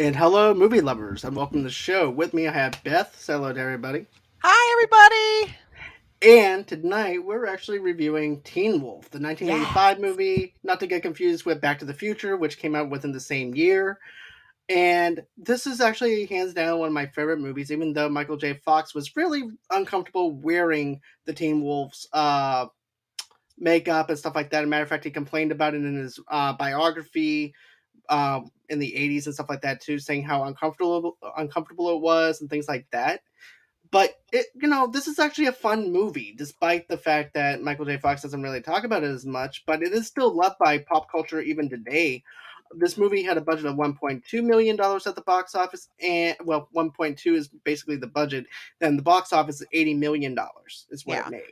And hello, movie lovers, and welcome to the show. With me, I have Beth. Say hello to everybody. Hi, everybody. And tonight, we're actually reviewing Teen Wolf, the Yes. 1985 movie, not to get confused with Back to the Future, which came out within the same year. And this is actually hands down one of my favorite movies, even though Michael J. Fox was really uncomfortable wearing the Teen Wolf's makeup and stuff like that. As a matter of fact, he complained about it in his biography in the 80s and stuff like that too, saying how uncomfortable it was and things like that. But this is actually a fun movie, despite the fact that Michael J. Fox doesn't really talk about it as much. But it is still loved by pop culture even today. This movie had a budget of $1.2 million at the box office, and 1.2 is basically the budget. Then the box office is $80 million is what it Yeah. made.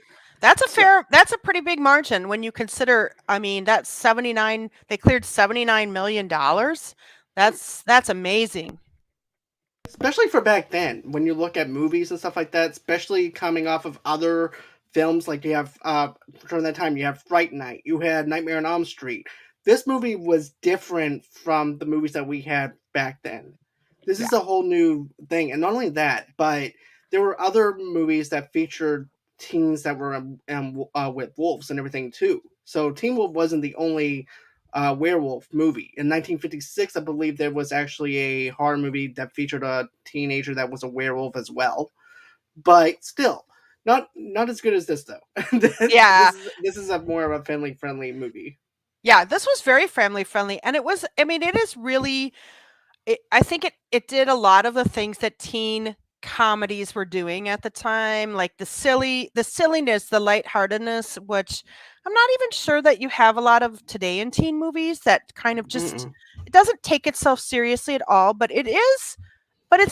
That's a So that's a pretty big margin when you consider, I mean, that's 79 they cleared $79 million. That's amazing. especially for back then, when you look at movies and stuff like that, especially coming off of other films, like you have during that time, you have Fright Night, you had Nightmare on Elm Street. This movie was different from the movies that we had back then. This is Yeah. a whole new thing, and not only that, but there were other movies that featured teens that were with wolves and everything too. So Teen Wolf wasn't the only werewolf movie. In 1956, I believe there was actually a horror movie that featured a teenager that was a werewolf as well. But still, not as good as this though. Yeah. This is a more of a family friendly movie. Yeah, this was very family friendly, and it was, I mean, it is really I think it did a lot of the things that teen comedies were doing at the time, like the silliness, the lightheartedness, which I'm not even sure that you have a lot of today in teen movies that kind of just Mm-mm. it doesn't take itself seriously at all, but it's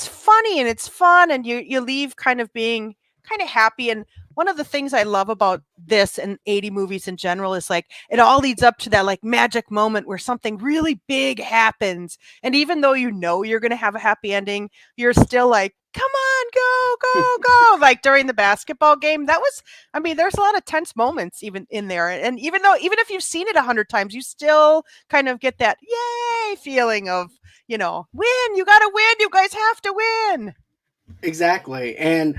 funny and it's fun, and you leave kind of being kind of happy. And one of the things I love about this and 80 movies in general is like it all leads up to that like magic moment where something really big happens, and even though you know you're going to have a happy ending, you're still like, come on, go, go, go. Like during the basketball game, that was, I mean, there's a lot of tense moments even in there, and even if you've seen it 100 times, you still kind of get that yay feeling of, win, you got to win, you guys have to win. Exactly. And,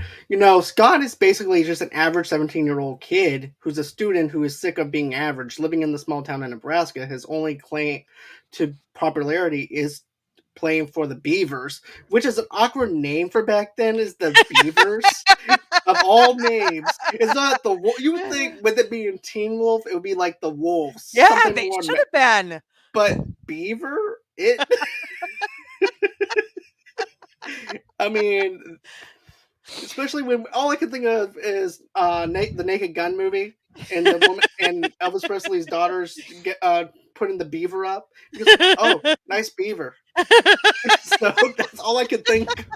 Scott is basically just an average 17-year-old kid who's a student who is sick of being average, living in the small town in Nebraska. His only claim to popularity is playing for the Beavers, which is an awkward name for back then, is the Beavers. Of all names, it's not the you would think with it being Teen Wolf, it would be like the Wolves, Yeah, something they more, should have been. but Beaver, I mean, especially when all I can think of is the Naked Gun movie, and the woman and Elvis Presley's daughters get putting the beaver up because, oh, nice beaver. So that's all I could think of.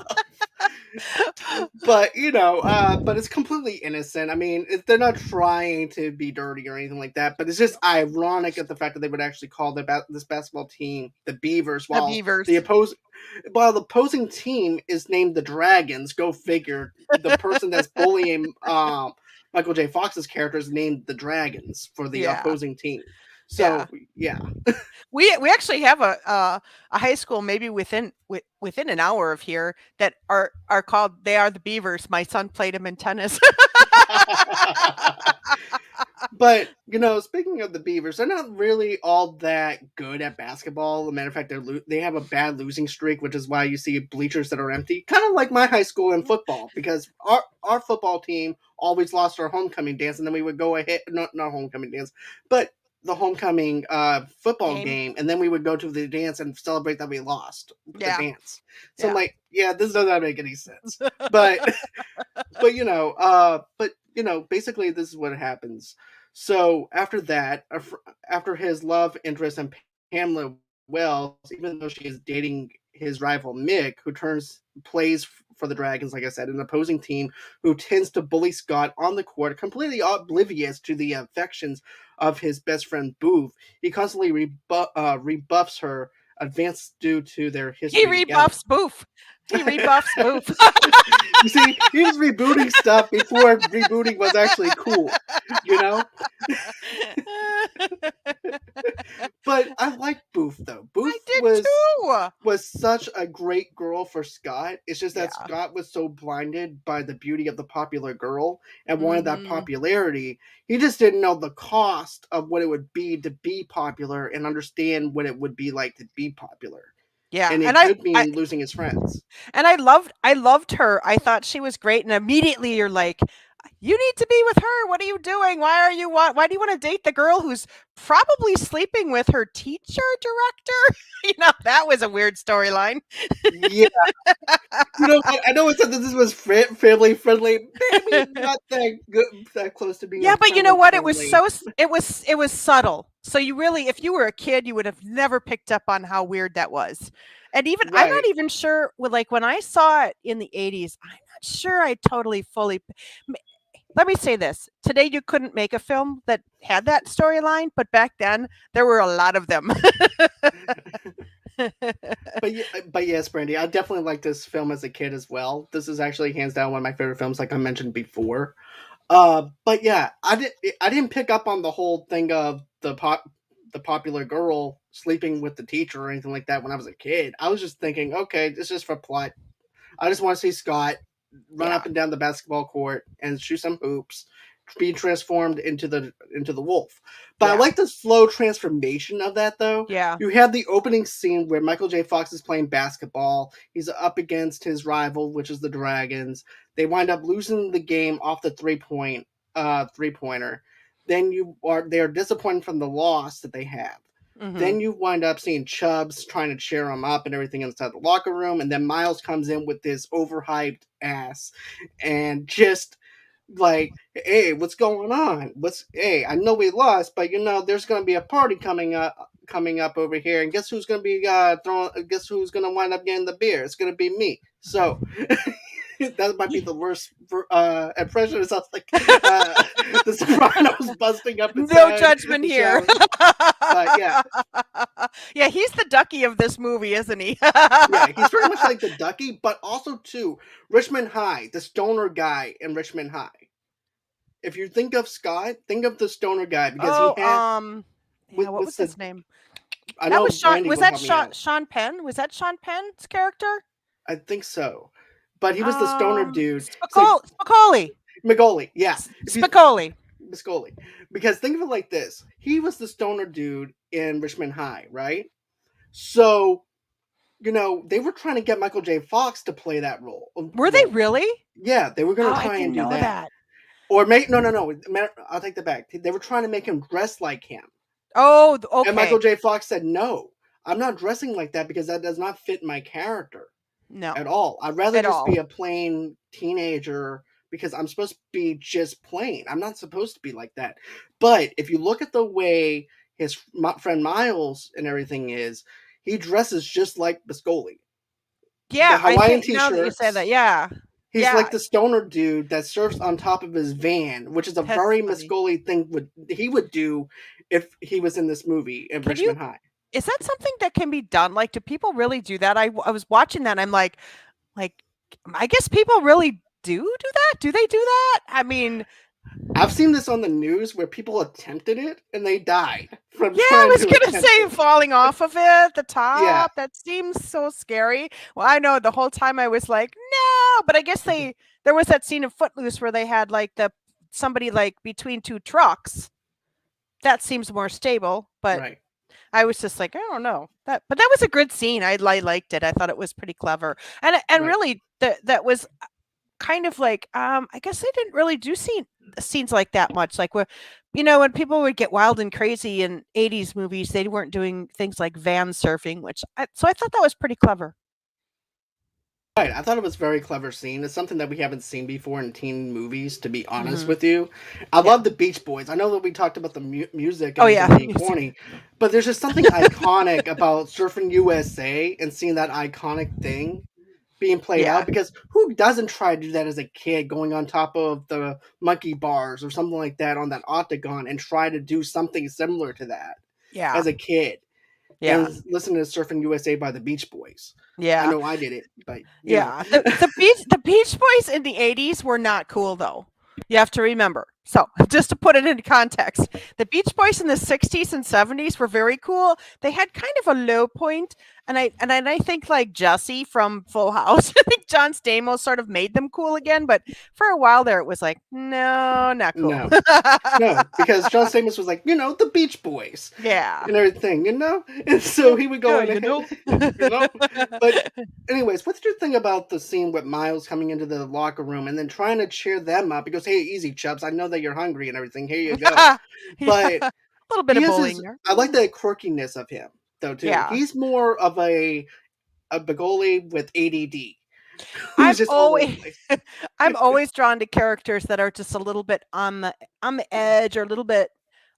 But but it's completely innocent. I mean, they're not trying to be dirty or anything like that. But it's just ironic at the fact that they would actually call this basketball team the Beavers, The while Beavers. the opposing team is named the Dragons. Go figure. The person that's bullying Michael J. Fox's character is named the Dragons for the Yeah. opposing team. Yeah. So yeah, We actually have a high school maybe within an hour of here that are called, they are the Beavers. My son played them in tennis. but speaking of the Beavers, they're not really all that good at basketball. As a matter of fact, they have a bad losing streak, which is why you see bleachers that are empty, kind of like my high school in football. Because our football team always lost our homecoming dance, and then we would go ahead, not homecoming dance, but the homecoming football Game. game, and then we would go to the dance and celebrate that we lost the Yeah. dance. So I'm Yeah. like, yeah, this doesn't make any sense. But basically this is what happens. So after that, after his love interest in Pamela Wells, even though she is dating his rival Mick, who plays for the Dragons, like I said, an opposing team, who tends to bully Scott on the court, completely oblivious to the affections of his best friend Booth. He constantly rebuffs her advance due to their He history together. rebuffs Boof. He rebuffs Boof. You see, he was rebooting stuff before rebooting was actually cool, you know? But I like Booth, though. I Booth did was too. was such a great girl for Scott. It's just that Yeah. Scott was so blinded by the beauty of the popular girl and wanted that Mhm. popularity. He just didn't know the cost of what it would be to be popular and understand what it would be like to be popular. Yeah, And and it could mean losing his friends. I loved her. I thought she was great, and immediately you're like, "You need to be with her. What are you doing? Why do you wanna date the girl who's probably sleeping with her teacher director?" That was a weird storyline. Yeah, you know what? I know it said that this was family friendly. Maybe not that good, that close to being Yeah, a but you know family what? It was friendly. so it was subtle. So you really, if you were a kid, you would have never picked up on how weird that was. And even I'm not Right. even sure with like when I saw it in the 80s, I'm not sure I totally fully let me say this. Today you couldn't make a film that had that storyline, but back then there were a lot of them. But yes, Brandy, I definitely liked this film as a kid as well. This is actually hands down one of my favorite films, like I mentioned before. But yeah, I didn't pick up on the whole thing of the popular girl sleeping with the teacher or anything like that when I was a kid. I was just thinking, okay, this is for plot. I just want to see Scott run Yeah. up and down the basketball court and shoot some hoops, be transformed into the wolf. But I Yeah. like the slow transformation of that though. Yeah. You have the opening scene where Michael J. Fox is playing basketball. He's up against his rival, which is the Dragons. They wind up losing the game off the 3 pointer. Then they are disappointed from the loss that they have. Mhm. Then you wind up seeing Chubbs trying to cheer him up and everything inside the locker room, and then Miles comes in with this overhyped ass and just like, hey, what's going on? Hey, I know we lost, but there's gonna be a party coming up over here, and guess who's gonna be throwing guess who's gonna wind up getting the beer? It's gonna be me. So that might be the worst impression. It sounds like the Sopranos busting up No inside judgment the here. shower. But yeah, Yeah, he's the ducky of this movie, isn't he? yeah, he's very much like the Ducky, but also too Richmond High, the stoner guy in Richmond High. If you think of Scott, think of the stoner guy because he Oh, had yeah, what what's was the his name? I That know was Sean Brandy was will that help me Sean out. Sean Penn? Was that Sean Penn's character? I think so, but he was the stoner dude. So Spicoli. Magoli, yeah, if you Spicoli. Biscoli, because think of it like this: he was the stoner dude in Richmond High, right? So they were trying to get Michael J. Fox to play that role. Were they really? Yeah, they were Oh, going to I try and didn't do know that. that. Or make no. I'll take that back. They were trying to make him dress like him, Oh, and Michael okay. J. Fox said, "No, I'm not dressing like that because that does not fit my character No, at all. I'd rather at just all. be a plain teenager because I'm supposed to be just plain. I'm not supposed to be like that." But if you look at the way his friend Miles and everything is, he dresses just like Biscoli. The Yeah, I Hawaiian think now that you say that, t-shirts. yeah. He's Yeah, like the stoner dude that surfs on top of his van, which is a that's very funny. Miscoli thing he would do if he was in this movie in Can you Richmond High. is that something that can be done? Like, do people really do that? I was watching that and I'm like, I guess people really do that? Do they do that? I mean, I've seen this on the news where people attempted it and they died from yeah, I trying was to gonna attempt say it. falling off of it, the Yeah, top. That seems so scary. Well, I know the whole time I was like, no, but I guess there was that scene of Footloose where they had like the somebody like between two trucks. That seems more stable, but right, I was just like, I don't know but that was a good scene. I liked it. I thought it was pretty clever, and right. really that was kind of like I guess they didn't really do scenes like that much. Like where when people would get wild and crazy in 80s movies, they weren't doing things like van surfing, so I thought that was pretty clever. Right, I thought it was very clever scene. It's something that we haven't seen before in teen movies, to be honest Hmm. with you. I Yeah. love the Beach Boys. I know that we talked about the music and Oh yeah. everything being Music. corny, but there's just something iconic about Surfing USA and seeing that iconic thing being played Yeah. out because who doesn't try to do that as a kid going on top of the monkey bars or something like that on that octagon and try to do something similar to that Yeah. as a kid Yeah. and listen to Surfing USA by the Beach Boys. I Yeah. know I did it, but Yeah. The Beach Boys in the 80s were not cool though. You have to remember. So, just to put it into context, the Beach Boys in the 60s and 70s were very cool. They had kind of a low point, and I think like Jesse from Full House, I think John Stamos sort of made them cool again, but for a while there it was like, no, not cool. No, no, because John Stamos was like, the Beach Boys Yeah. and everything. And so Yeah, he would go yeah, on ahead, you know. But anyways, what's your thing about the scene with Miles coming into the locker room and then trying to cheer them up? He goes, "Hey, easy, Chubbs. I know that you're hungry and everything. Here you go." Yeah, But a little bit he of has bullying his. there. I like the quirkiness of him though too. Yeah. He's more of a Begoli with ADD, I'm who's just all over the always place. I'm always drawn to characters that are just a little bit on the edge or a little bit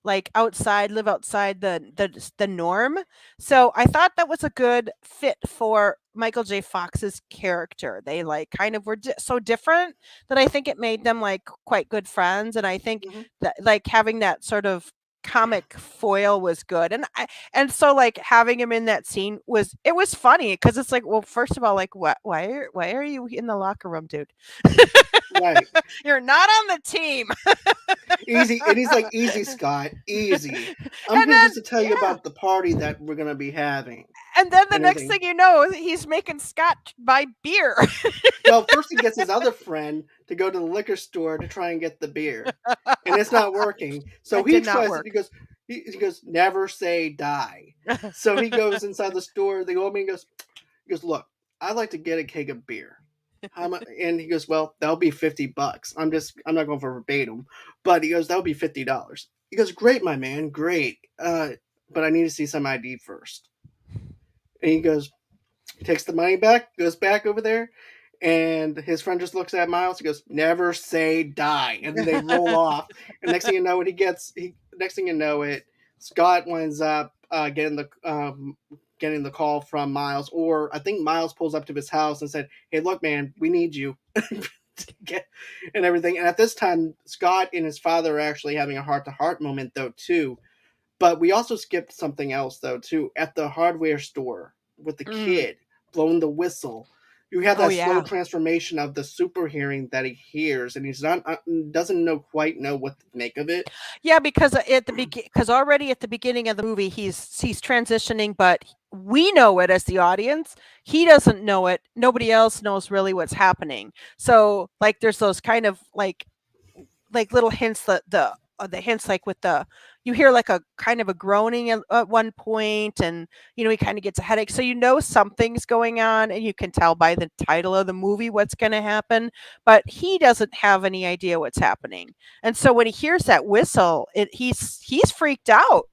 like live outside the norm. So I thought that was a good fit for Michael J. Fox's character. They like kind of were so different that I think it made them like quite good friends. And I think Mhm. that like having that sort of comic foil was good. And so like having him in that scene was funny because it's like, well, first of all, like why are you in the locker room, dude? Right. You're not on the team. Easy, and he's like, "Easy, Scott, easy. I'm And here just then to tell you yeah. about the party that we're gonna be having And then the and next everything." thing you know, he's making Scott buy beer. Well, first he gets his other friend to go to the liquor store to try and get the beer, and it's not working. So That he did not tries it. work. He goes, "Never say die." So he goes inside the store. The old man goes, "Look, I'd like to get a keg of beer. How much?" And he goes, "Well, that'll be $50. I'm not going for verbatim, but he goes, that'll be $50." He goes, "Great, my man, great. But I need to see some ID first." And he goes, takes the money back, goes back over there, and his friend just looks at Miles. He goes, "Never say die," and then they roll off. And next thing you know, next thing you know, Scott winds up getting the call from Miles, or I think Miles pulls up to his house and said, "Hey, look, man, we need you." Get, and everything. And at this time, Scott and his father are actually having a heart to heart moment, though, too. But we also skipped something else, though, too. At the hardware store with the Mm. kid blowing the whistle, you have Oh that slow yeah. transformation of the super hearing that he hears, and he's not doesn't know quite know what to make of it. Yeah, because because already at the beginning of the movie he's transitioning, but we know it as the audience. He doesn't know it. Nobody else knows really what's happening. So like there's those kind of like little hints that the hints like with the you hear like a kind of a groaning at one point, and he kind of gets a headache, so something's going on, and you can tell by the title of the movie what's going to happen, but he doesn't have any idea what's happening. And so when he hears that whistle, he's freaked out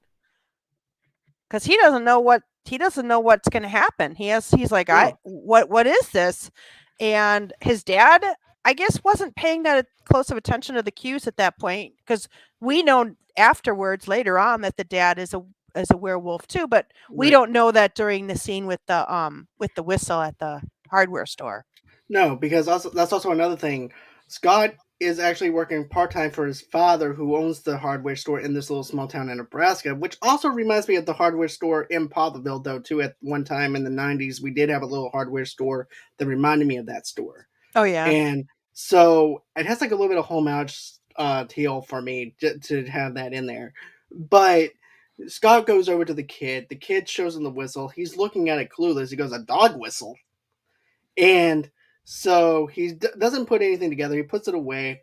because he doesn't know what's going to happen. He's like, I No, what is this? And his dad, I guess, wasn't paying that close of attention to the cues at that point, because we know afterwards later on that the dad is a werewolf too, but we right. don't know that during the scene with the whistle at the hardware store. No, because also that's also another thing. Scott is actually working part time for his father, who owns the hardware store in this little small town in Nebraska, which also reminds me of the hardware store in Poplarville, though. Too, at one time in the '90s, we did have a little hardware store that reminded me of that store, Oh yeah. and so it has like a little bit of homage deal for me to have that in there. But Scott goes over to the kid. The kid shows him the whistle. He's looking at it clueless. He goes, "A dog whistle." And so he doesn't put anything together. He puts it away.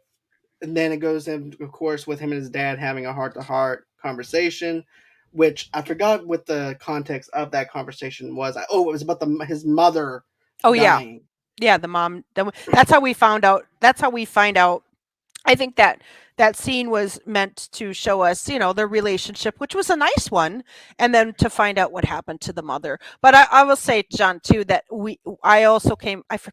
And then it goes in, of course, with him and his dad having a heart to heart conversation, which I forgot what the context of that conversation was. Oh, it was about his mother Oh yeah. dying. Yeah, that's how we found out. That's how we find out. I think that scene was meant to show us, their relationship, which was a nice one, and then to find out what happened to the mother. But I will say, John, too, that I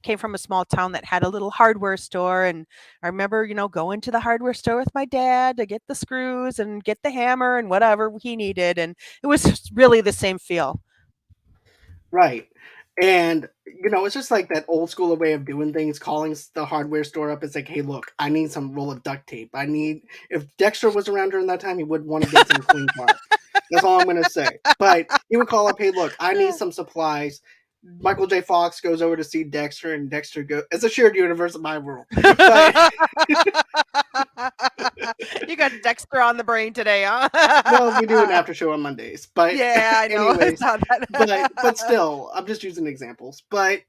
came from a small town that had a little hardware store, and I remember, going to the hardware store with my dad to get the screws and get the hammer and whatever he needed, and it was really the same feel. Right. And it's just like that old school way of doing things, calling the hardware store up. It's like, "Hey, look, I need some roll of duct tape. I need." If Dexter was around during that time, he would want to get some clean parts. That's all I'm gonna say. But he would call up, "Hey, look, I need some supplies." Michael J. Fox goes over to see Dexter, and Dexter goes, "It's a shared universe in my world." But You got Dexter on the brain today, Well, we do an huh? after show on Mondays, but Yeah, I know. I anyways, saw but that. still, I'm just using examples. But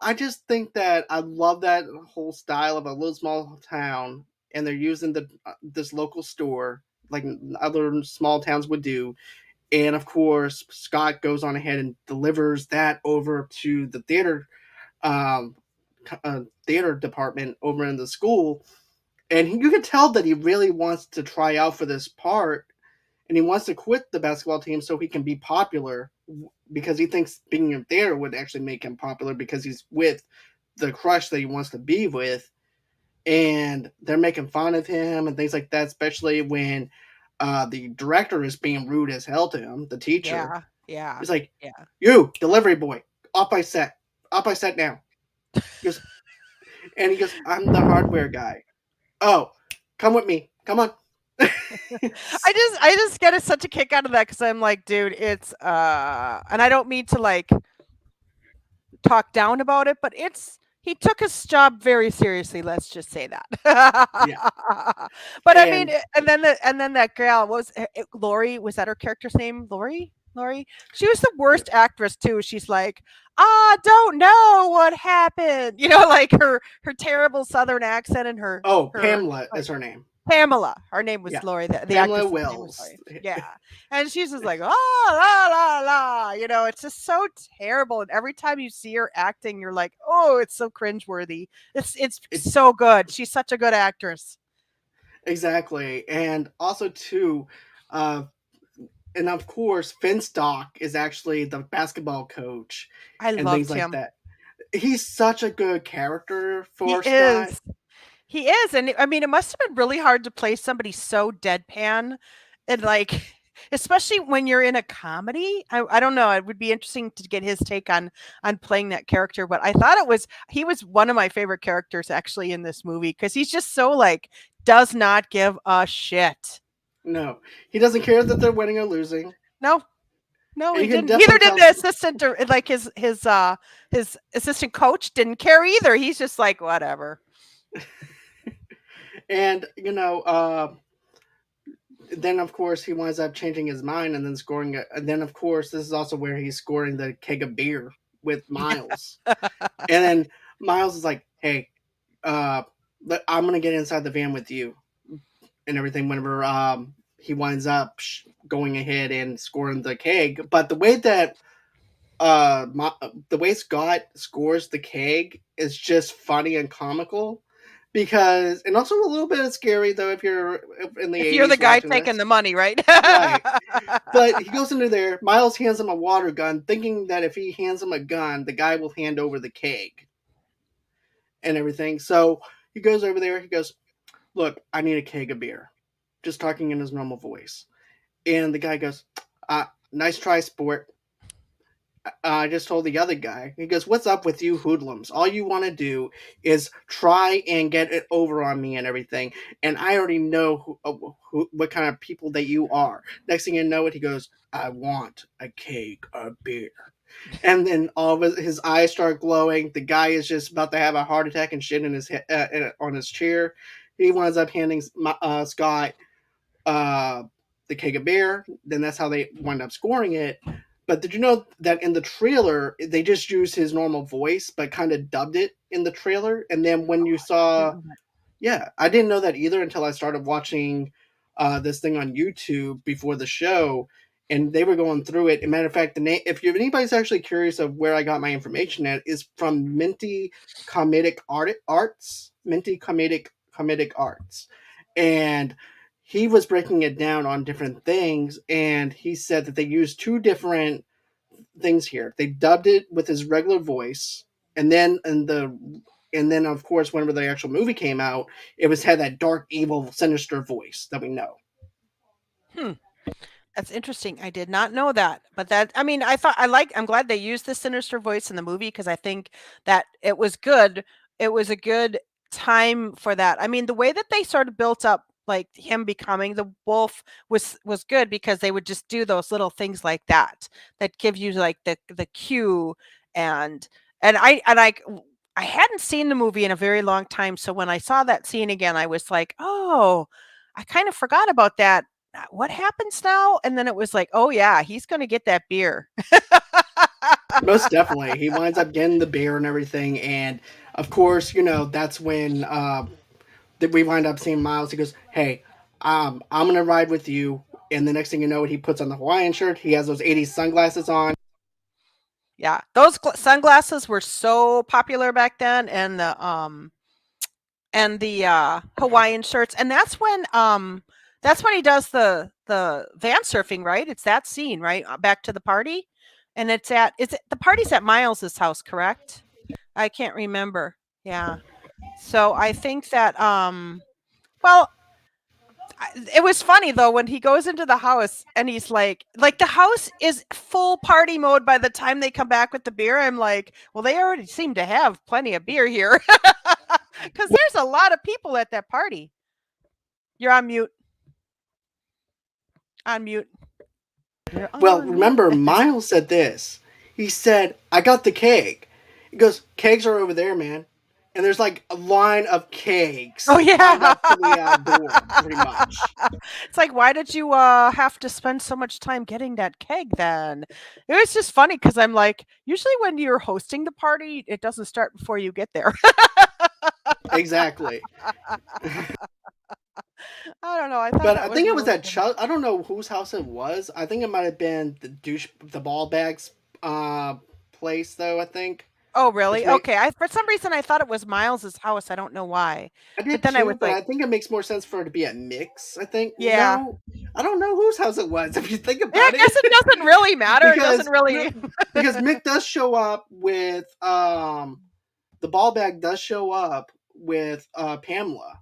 I just think that I love that whole style of a little small town, and they're using the this local store like other small towns would do. And of course, Scott goes on ahead and delivers that over to the um, theater department over in the school, and you can tell that he really wants to try out for this part, and he wants to quit the basketball team so he can be popular because he thinks being a theater would actually make him popular because he's with the crush that he wants to be with, and they're making fun of him and things like that, especially when the director is being rude as hell to him, the teacher. Yeah, yeah, He's like, yeah. "You delivery boy, off by set now." He goes, and he goes, "I'm the hardware guy." Oh, come with me, come on. I just get such a kick out of that because I'm like, dude, it's and I don't mean to like talk down about it, but it's he took his job very seriously. Let's just say that. Yeah, But I mean, and and then that girl Lori, was that her character's name? Lori. She was the yeah. worst actress too. She's like, I don't know what happened. Like her terrible Southern accent and Oh, her Pamela like is her name. Pamela. Her name was Yeah, Lori. The Pamela actress's name was Wells. Lori. Yeah. And she's just like, oh, la, la, la. It's just so terrible. And every time you see her acting, you're like, oh, it's so cringeworthy. It's It so good. She's such a good actress. exactly, and also too, uh, and of course, Finstock is actually the basketball coach I and things loved like him. that. He's such a good character He for Scott. is. He is, and I mean, it must have been really hard to play somebody so deadpan, and like, especially when you're in a comedy. I don't know. It would be interesting to get his take on playing that character. But I thought he was one of my favorite characters actually in this movie because he's just so like does not give a shit. No, he doesn't care that they're winning or losing, No, no, and he you can didn't. Neither definitely did tell. the assistant or like his assistant coach didn't care either. He's just like whatever. And then of course he winds up changing his mind and then scoring it. And then of course this is also where he's scoring the keg of beer with Miles. And then Miles is like, "Hey, uh, I'm gonna get inside the van with you and everything." Whenever he winds up going ahead and scoring the keg, but the way Scott scores the keg is just funny and comical because, and also a little bit scary though if you're in the If you're the 80s guy watching taking this. the money, right? Right. But he goes into there. Miles hands him a water gun, thinking that if he hands him a gun, the guy will hand over the keg and everything. So he goes over there. He goes, "Look, I need a keg of beer." Just talking in his normal voice. And the guy goes, "Nice try, sport." I just told the other guy. He goes, "What's up with you hoodlums? All you want to do is try and get it over on me and everything. And I already know what kind of people that you are." Next thing you know it, he goes, "I want a keg of beer." And then all of his eyes start glowing. The guy is just about to have a heart attack and shit in his on his chair. He winds up handing Scott uh, the keg of beer. Then that's how they wind up scoring it. But did you know that in the trailer they just used his normal voice, but kind of dubbed it in the trailer? And then when you saw, yeah, I didn't know that either until I started watching this thing on YouTube before the show, and they were going through it. As a matter of fact, the name, if anybody's actually curious of where I got my information at, is from Minty Comedic Arts, and he was breaking it down on different things, and he said that they used two different things here. They dubbed it with his regular voice, and then of course whenever the actual movie came out, it was had that dark, evil, sinister voice that we know. Hmm. That's interesting. I did not know that. But I mean, I'm glad they used the sinister voice in the movie because I think that it was good. It was a good time for that. I mean, the way that they sort of built up like him becoming the wolf was good because they would just do those little things like that that give you like the cue and and I I hadn't seen the movie in a very long time, so when I saw that scene again, I was like, "Oh, I kind of forgot about that. What happens now?" And then it was like, "Oh yeah, he's going to get that beer." Most definitely. He winds up getting the beer and everything, and of course, that's when that we wind up seeing Miles. He goes, "Hey, I'm gonna ride with you." And the next thing you know, he puts on the Hawaiian shirt. He has those '80s sunglasses on. Yeah, those sunglasses were so popular back then, and the Hawaiian shirts, and that's when he does the van surfing, right? It's that scene, right? Back to the party, and it's the party's at Miles's house, correct? I can't remember. Yeah. So I think that well, it was funny though when he goes into the house and he's like the house is full party mode by the time they come back with the beer. I'm like, well, they already seem to have plenty of beer here because there's a lot of people at that party. You're on mute. On mute. You're Well, on mute. remember, Miles said this. He said, "I got the keg." He goes, "Kegs are over there, man." And there's like a line of Oh kegs lined yeah. up to the door, pretty much. It's like, why did you have to spend so much time getting that keg then? It was just funny because I'm like, usually when you're hosting the party, it doesn't start before you get there. Exactly. I don't know. I thought But that I was think it was really that good. I don't know whose house it was. I think it might have been the ball bags place, though. I think, Oh, which really? may Okay. I For some reason I thought it was Miles's house. I don't know why. I But did then I too, was but like, I think it makes more sense for it to be a mix. I think yeah. no, I don't know whose house it was. If you think Yeah, I about it, guess it doesn't really matter. It doesn't because really. because Mick does show up with the ball bag does show up with Pamela.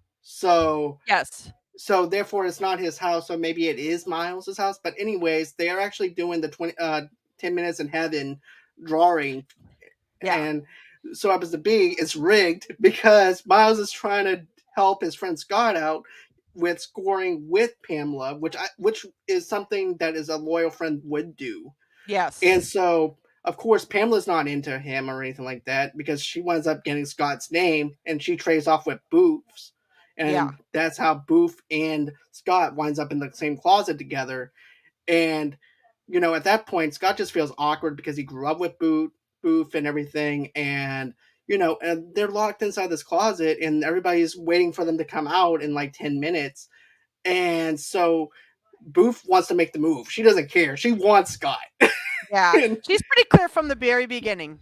Yes. So therefore it's not his house, so maybe it is Miles's house. But anyways, they are actually doing the 10 minutes in heaven drawing, Yeah. and so happens to be it's rigged because Miles is trying to help his friend Scott out with scoring with Pamela, which is something that is a loyal friend would do. Yes. And so, of course, Pamela's not into him or anything like that because she winds up getting Scott's name and she trades off with Booth's. Yeah. And that's how Booth and Scott winds up in the same closet together. And, at that point, Scott just feels awkward because he grew up with Booth and everything. And they're locked inside this closet and everybody's waiting for them to come out in like 10 minutes. And so Booth wants to make the move. She doesn't care. She wants Scott. Yeah. and She's pretty clear from the very beginning.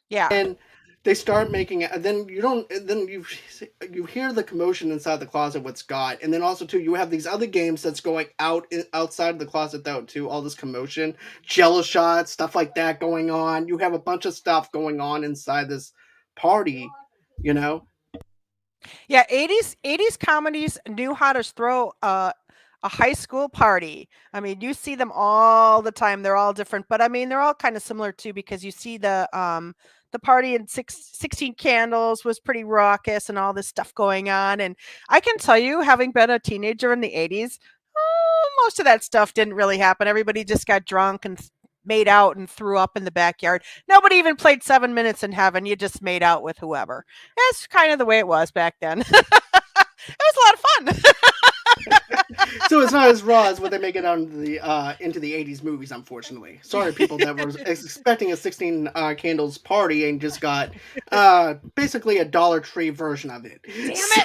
Yeah. and they start making it, and then you don't then you hear the commotion inside the closet with Scott, and then also too you have these other games that's going outside of the closet though too, all this commotion, jello shots, stuff like that going on. You have a bunch of stuff going on inside this party, you know Yeah, 80s comedies knew how to throw a high school party. I mean, you see them all the time. They're all different, but I mean, they're all kind of similar too because you see the party in 16 Candles was pretty raucous and all this stuff going on. And I can tell you, having been a teenager in the 80s, most of that stuff didn't really happen. Everybody just got drunk and made out and threw up in the backyard. Nobody even played 7 minutes in heaven. You just made out with whoever. That's kind of the way it was back then. It was a lot of fun. so it's not as raw as what they make it on into the '80s movies. Unfortunately, sorry, people that were expecting a 16 candles party and just got basically a Dollar Tree version of it. Damn So,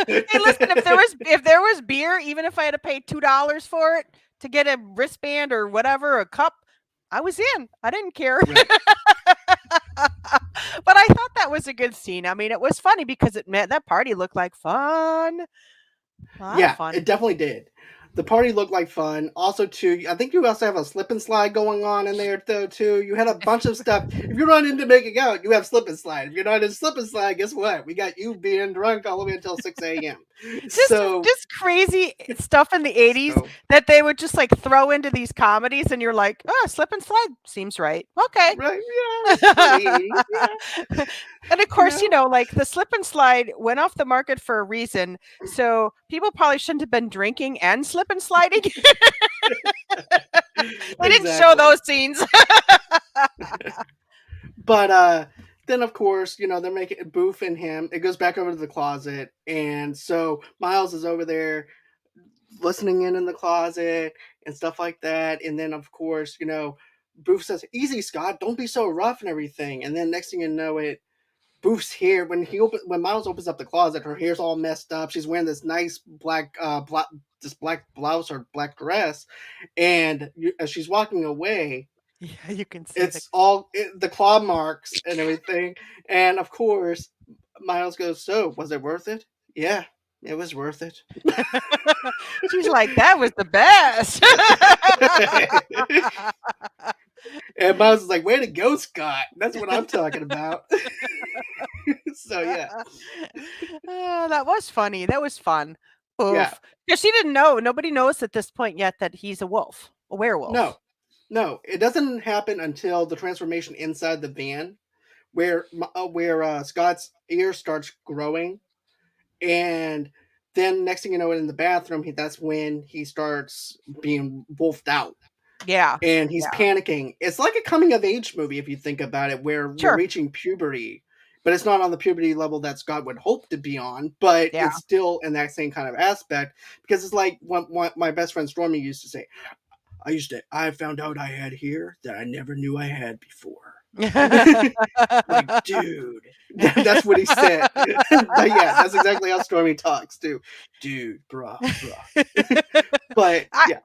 it. Hey, listen, if there was beer, even if I had to pay $2 for it to get a wristband or whatever, a cup, I was in. I didn't care. right. But I thought that was a good scene. I mean, it was funny because it meant that party looked like fun. A lot of Yeah, fun. it definitely did. The party looked like fun. Also, too, I think you also have a slip and slide going on in there, though. Too, you had a bunch of stuff. If you're not into making out, you have slip and slide. If you're not into slip and slide, guess what? We got you being drunk all the way until 6 a.m. just So, just crazy stuff in the 80s so that they would just like throw into these comedies and you're like, oh, slip and slide seems right. Okay. right, yeah, it's pretty 80s, yeah, And of you course, know, like the slip and slide went off the market for a reason. So people probably shouldn't have been drinking and slip and sliding. They didn't show exactly. those scenes. But then of course, they're making Booth and him. It goes back over to the closet, and so Miles is over there listening in the closet and stuff like that. And then of course, Booth says, "Easy, Scott. Don't be so rough and everything." And then next thing you know, Booth's hair when Miles opens up the closet, her hair's all messed up. She's wearing this nice this black blouse or black dress, and as she's walking away, Yeah, you can see the it's the claw marks and everything. And of course, Miles goes, "So, was it worth it?" "Yeah, it was worth it." She's like, "That was the best." And Miles is like, "Way to go, Scott. That's what I'm talking about." So yeah, Oh, that was funny. That was fun. yeah. Oof. Because she didn't know. Nobody knows at this point yet that he's a wolf, a No, werewolf. no, it doesn't happen until the transformation inside the van, where Scott's ear starts growing, and then next thing you know, in the bathroom, that's when he starts being wolfed out, Yeah. and he's Yeah. panicking. It's like a coming of age movie if you think about it, where we're Sure. reaching puberty, but it's not on the puberty level that Scott would hope to be on, but Yeah. it's still in that same kind of aspect, because it's like what my best friend Stormy used to say. I found out I had hair that I never knew I had before. Like, dude, that's what he said. But yeah, that's exactly how Stormy talks too. Dude, bruh. But I yeah.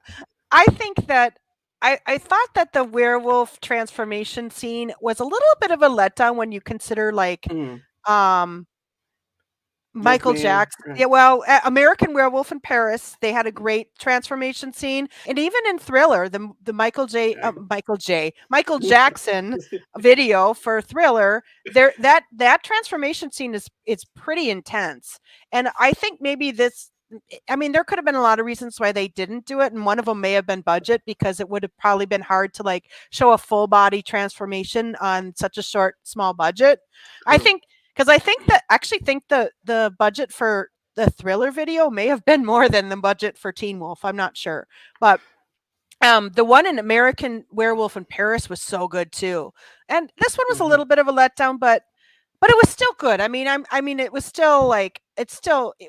I think that I thought that the werewolf transformation scene was a little bit of a letdown when you consider like Mm, um Michael Wolfman. Jackson. Yeah, well, American Werewolf in Paris, they had a great transformation scene, and even in Thriller, the Michael Jackson video for Thriller, there that transformation scene is pretty intense, and I think maybe this. I mean, there could have been a lot of reasons why they didn't do it, and one of them may have been budget because it would have probably been hard to like show a full body transformation on such a short, small budget. I True. think because I think that actually think the budget for the Thriller video may have been more than the budget for Teen Wolf. I'm not sure, but the one in American Werewolf in Paris was so good too, and this one was a Hmm. little bit of a letdown, but it was still good. I mean, it was still like it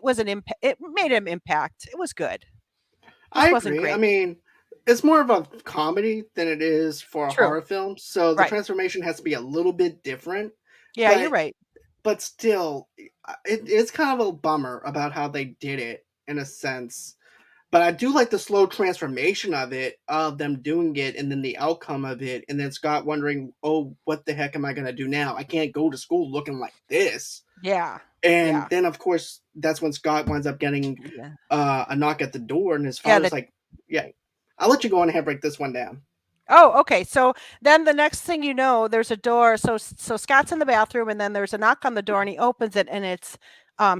was an impact. It made an impact. It was good. I Just wasn't agree. I great. mean, it's more of a comedy than it is for a True. horror film, so the Right. transformation has to be a little bit different. Yeah, you're But right. still, it's kind of a bummer about how they did it in a sense. But I do like the slow transformation of them doing it, and then the outcome of it, and then Scott wondering, "Oh, what the heck am I gonna do now? I can't go to school looking like this." Yeah. And Yeah. then, of course, that's when Scott winds up getting Yeah. a knock at the door, and his Yeah. father's like, "Yeah, I'll let you go on ahead and break this one down." Oh, okay. So then the next thing you know, there's a door. So Scott's in the bathroom, and then there's a knock on the door, and he opens it, and it's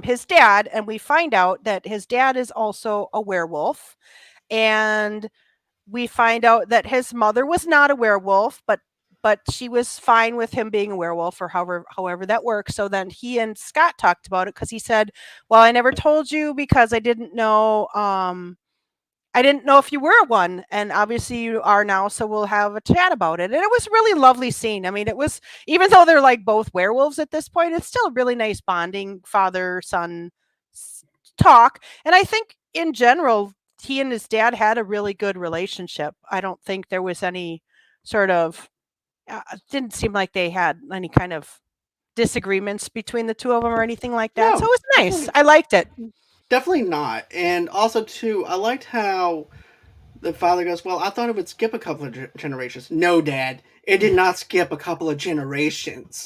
his dad. And we find out that his dad is also a werewolf, and we find out that his mother was not a werewolf, but she was fine with him being a werewolf or however that works. So then he and Scott talked about it because he said, "Well, I never told you because I didn't know if you were one, and obviously you are now, so we'll have a chat about it." And it was a really lovely scene. I mean, it was even though they're like both werewolves at this point, it's still a really nice bonding father son talk. And I think in general, he and his dad had a really good relationship. I don't think there was any sort of didn't seem like they had any kind of disagreements between the two of them or anything like that. So it No, was nice. definitely, I liked it. definitely not. And also, too, I liked how the father goes, "Well, I thought it would skip a couple of generations." "No, Dad, it did not skip a couple of generations.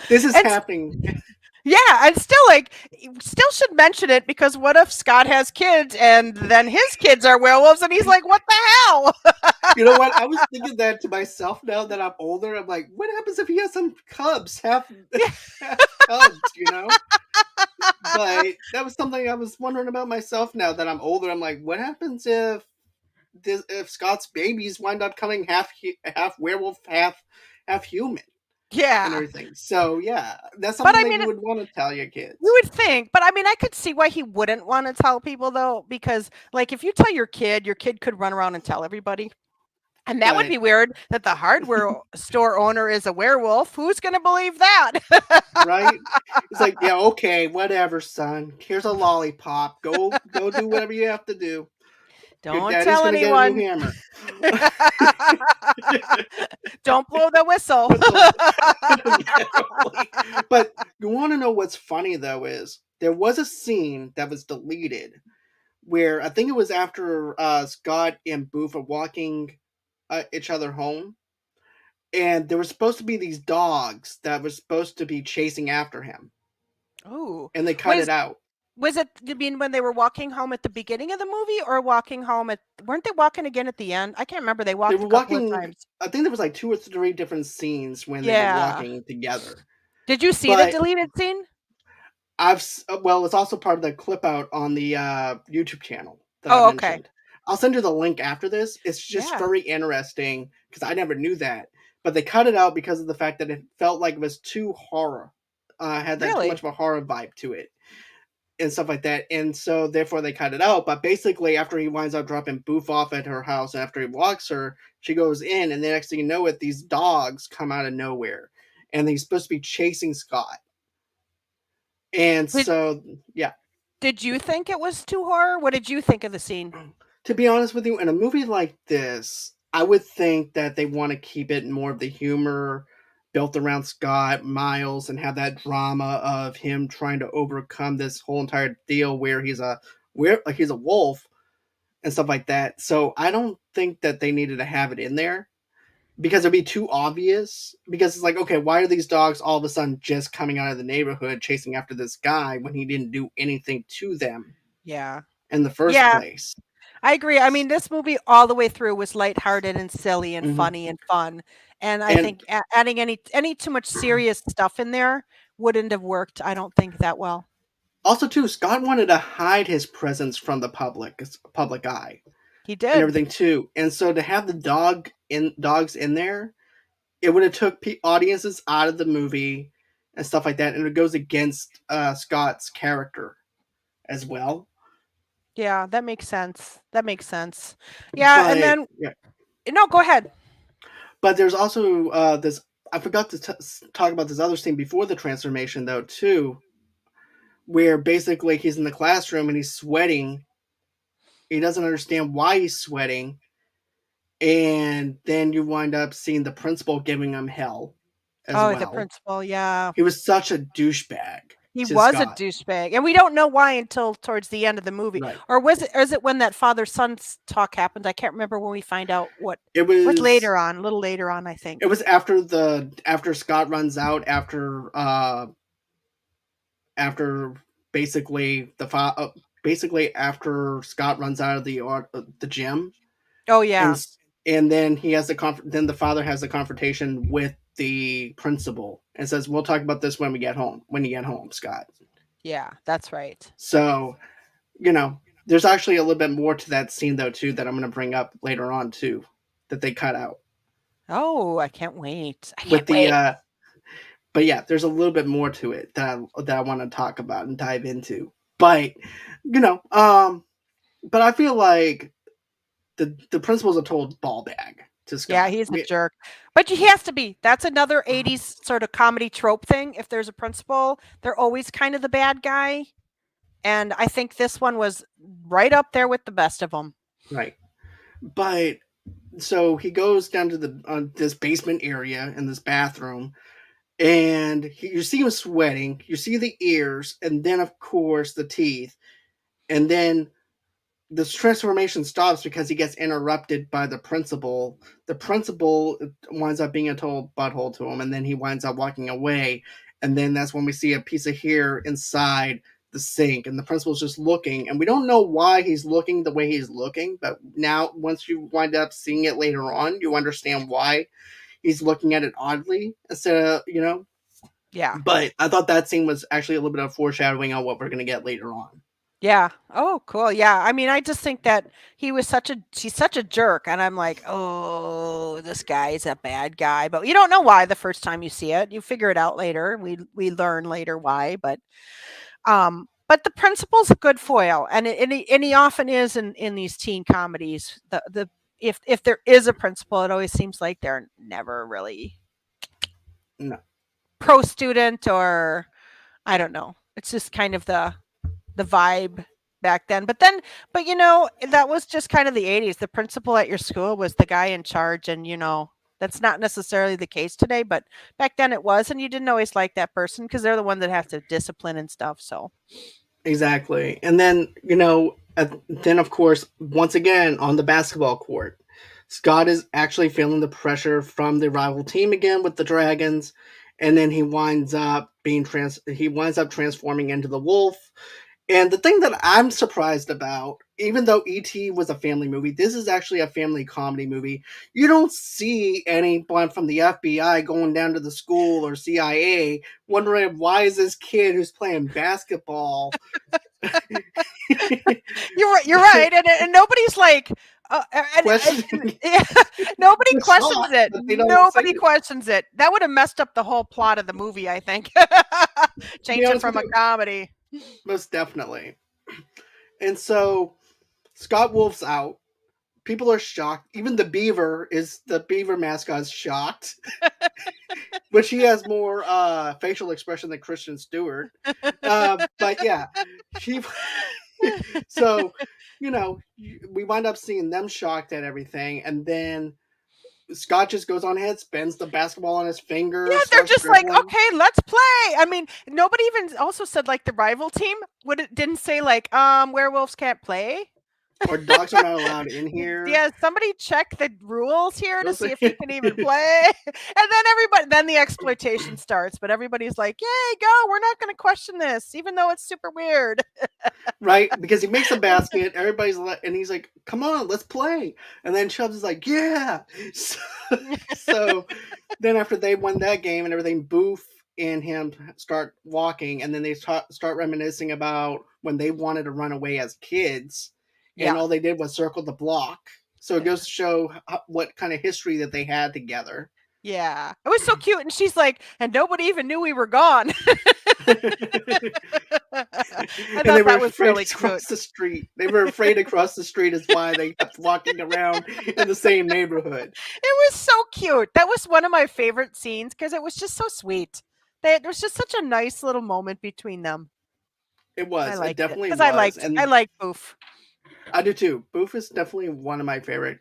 This is And happening." yeah, and still like still should mention it because what if Scott has kids and then his kids are werewolves and he's like, "What the hell?" You know what? I was thinking that to myself now that I'm older. I'm like, what happens if he has some cubs, Yeah. half cubs, you know? But that was something I was wondering about myself now that I'm older. I'm like, what happens if Scott's babies wind up coming half werewolf, half human and Yeah. everything? So yeah, that's But something I that mean, you would want to tell your you kids. would think, but I mean, I could see why he wouldn't want to tell people though, because like if you tell your kid could run around and tell everybody. And that would But be weird that the hardware store owner is a werewolf. Who's going to believe that? right, it's like, yeah, okay, whatever, son. Here's a lollipop. Go do whatever you have to do. Your Don't daddy's tell gonna get a new anyone. hammer. Don't blow the whistle. Whistle. Literally. But you want to know what's funny though is there was a scene that was deleted where I think it was after Scott and Booth are walking each other home, and there were supposed to be these dogs that were supposed to be chasing after him, Ooh. and they cut Was it out. was it, you mean when they were walking home at the beginning of the movie or walking home at, weren't they walking again at the end? I can't remember. They They walked were a couple of walking. times. I think there was like two or three different scenes when they were Yeah. walking together. Did you see the But deleted scene? well, it's also part of the clip out on the YouTube channel that I Oh, okay. mentioned. I'll send you the link after this. It's just Yeah. very interesting because I never knew that, but they cut it out because of the fact that it felt like it was too horror, had that too much Really? of a horror vibe to it and stuff like that, and so therefore they cut it out. But basically, after he winds up dropping Boof off at her house, and after he walks her, she goes in, and the next thing you know, it these dogs come out of nowhere, and he's supposed to be chasing Scott, and Did so yeah. did you think it was too horror? What did you think of the scene? To be honest with you, in a movie like this, I would think that they want to keep it more of the humor built around Scott Miles and have that drama of him trying to overcome this whole entire deal where he's a wolf and stuff like that. So I don't think that they needed to have it in there because it'd be too obvious. Because it's like, okay, why are these dogs all of a sudden just coming out of the neighborhood chasing after this guy when he didn't do anything to them Yeah. in the first Yeah, place? I agree. I mean, this movie all the way through was lighthearted and silly and Hmm. funny and fun. And I And think adding any too much serious stuff in there wouldn't have worked, I don't think, that well. also, too, Scott wanted to hide his presence from the public eye He and did. everything too. And so to have the dogs in there, it would have took audiences out of the movie and stuff like that, and it goes against Scott's character as well. Yeah, that makes sense. That makes sense. Yeah, and But then yeah, no, go ahead. but there's also this. I forgot to talk about this other scene before the transformation though too, where basically he's in the classroom and he's sweating. He doesn't understand why he's sweating, and then you wind up seeing the principal giving him hell as Oh, the well. principal, yeah. He was such a douchebag He to was a Scott. douchebag, and we don't know why until towards the end of the movie. Right. Or is it when that father-son talk happened? I can't remember when we find out what It what was later on, a little later on, I it think. was after Scott runs out after basically basically after Scott runs out of the gym, Oh, and yeah. and then he has then the father has a confrontation with the principal and says, "We'll talk about this when we get home. When you get home, Scott." Yeah, that's right. So there's actually a little bit more to that scene though too that I'm going to bring up later on too, that they cut out Oh, I can't wait. I with can't the. wait. But yeah, there's a little bit more to it that I want to talk about and dive into. But you know, but I feel like the principal's a total ball bag to Yeah, Scott. he's a jerk. But he has to be. That's another 80s sort of comedy trope thing. If there's a principal, they're always kind of the bad guy. And I think this one was right up there with the best of them. Right. But so he goes down to the this basement area in this bathroom, and you see him sweating. You see the ears, and then of course the teeth, and then this transformation stops because he gets interrupted by the principal. The principal winds up being a total butthole to him, and then he winds up walking away. And then that's when we see a piece of hair inside the sink, and the principal's just looking, and we don't know why he's looking the way he's looking. But now, once you wind up seeing it later on, you understand why he's looking at it oddly instead of Yeah. But I thought that scene was actually a little bit of foreshadowing on what we're going to get later on. Yeah. Oh, cool. Yeah. I mean, I just think that he's such a jerk. And I'm like, oh, this guy's a bad guy. But you don't know why the first time you see it. You figure it out later. We learn later why. But the principal's a good foil. And he often is in these teen comedies. The if there is a principal, it always seems like they're never really No, pro student, or I don't know. It's just kind of the vibe back then. But that was just kind of the 80s. The principal at your school was the guy in charge, and that's not necessarily the case today, but back then it was, and you didn't always like that person because they're the one that has to discipline and stuff. So exactly. And then, then of course, once again on the basketball court, Scott is actually feeling the pressure from the rival team again with the Dragons, and then he winds up transforming into the Wolf. And the thing that I'm surprised about, even though E.T. was a family movie, this is actually a family comedy movie. You don't see anyone from the FBI going down to the school or CIA wondering why is this kid who's playing basketball you're right, and nobody's like, questioning. yeah, nobody The questions shot, it. but they don't say Nobody it. questions it. That would have messed up the whole plot of the movie, I think. To be Change it honest with from a you, comedy. most definitely. And so Scott Wolf's out. People are shocked. Even the beaver mascot is shocked, but she has more facial expression than Christian Stewart. But yeah, she. So, we wind up seeing them shocked at everything, and then Scott just goes on ahead, spins the basketball on his Yeah, finger, they're starts just like, dribbling, okay, let's play. I mean, nobody even also said like the rival team would it didn't say like werewolves can't play. or dogs are not allowed in here. Yeah, somebody check the rules here to Those see are- if we can even play. And then the exploitation starts, but everybody's like, "Yay, go. We're not going to question this even though it's super weird." right? Because he makes a basket, and he's like, "Come on, let's play." And then Chubbs is like, "Yeah." So then after they won that game and everything, Booth and him start walking, and then they start reminiscing about when they wanted to run away as kids, and Yeah. all they did was circle the block. So it goes to show what kind of history that they had together. Yeah. It was so cute, and she's like, "And nobody even knew we were gone." I And they thought were that was afraid really to cute. cross the street. They were afraid to cross the street is why they kept walking around in the same neighborhood. It was so cute. That was one of my favorite scenes because it was just so sweet. There was just such a nice little moment between them. It I was. It liked it definitely because was. I And liked Boof. I do too. Boof is definitely one of my favorite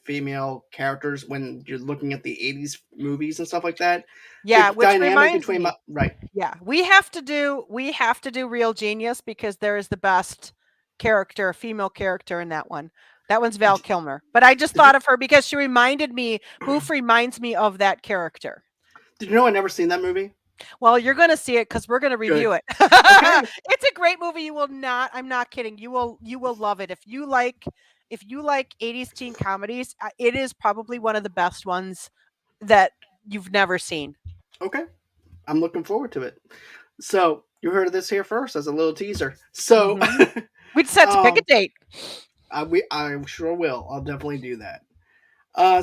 female characters when you're looking at the 80s movies and stuff like that. The Yeah, which dynamic reminds between me, right. yeah, we have to do Real Genius because there is the best female character in that one. That one's Val Did, Kilmer. But I just did you thought of her because Boof reminds me of that character. did you know I never seen that movie? Well, you're going to see it because we're going to Good. review it. Okay. It's a great movie. You will not. I'm not kidding. You will love it if you like 80s teen comedies. It is probably one of the best ones that you've never seen. Okay. I'm looking forward to it. So you heard of this here first as a little teaser. So Hmm. We just had to pick a um date. I sure will. I'll definitely do that.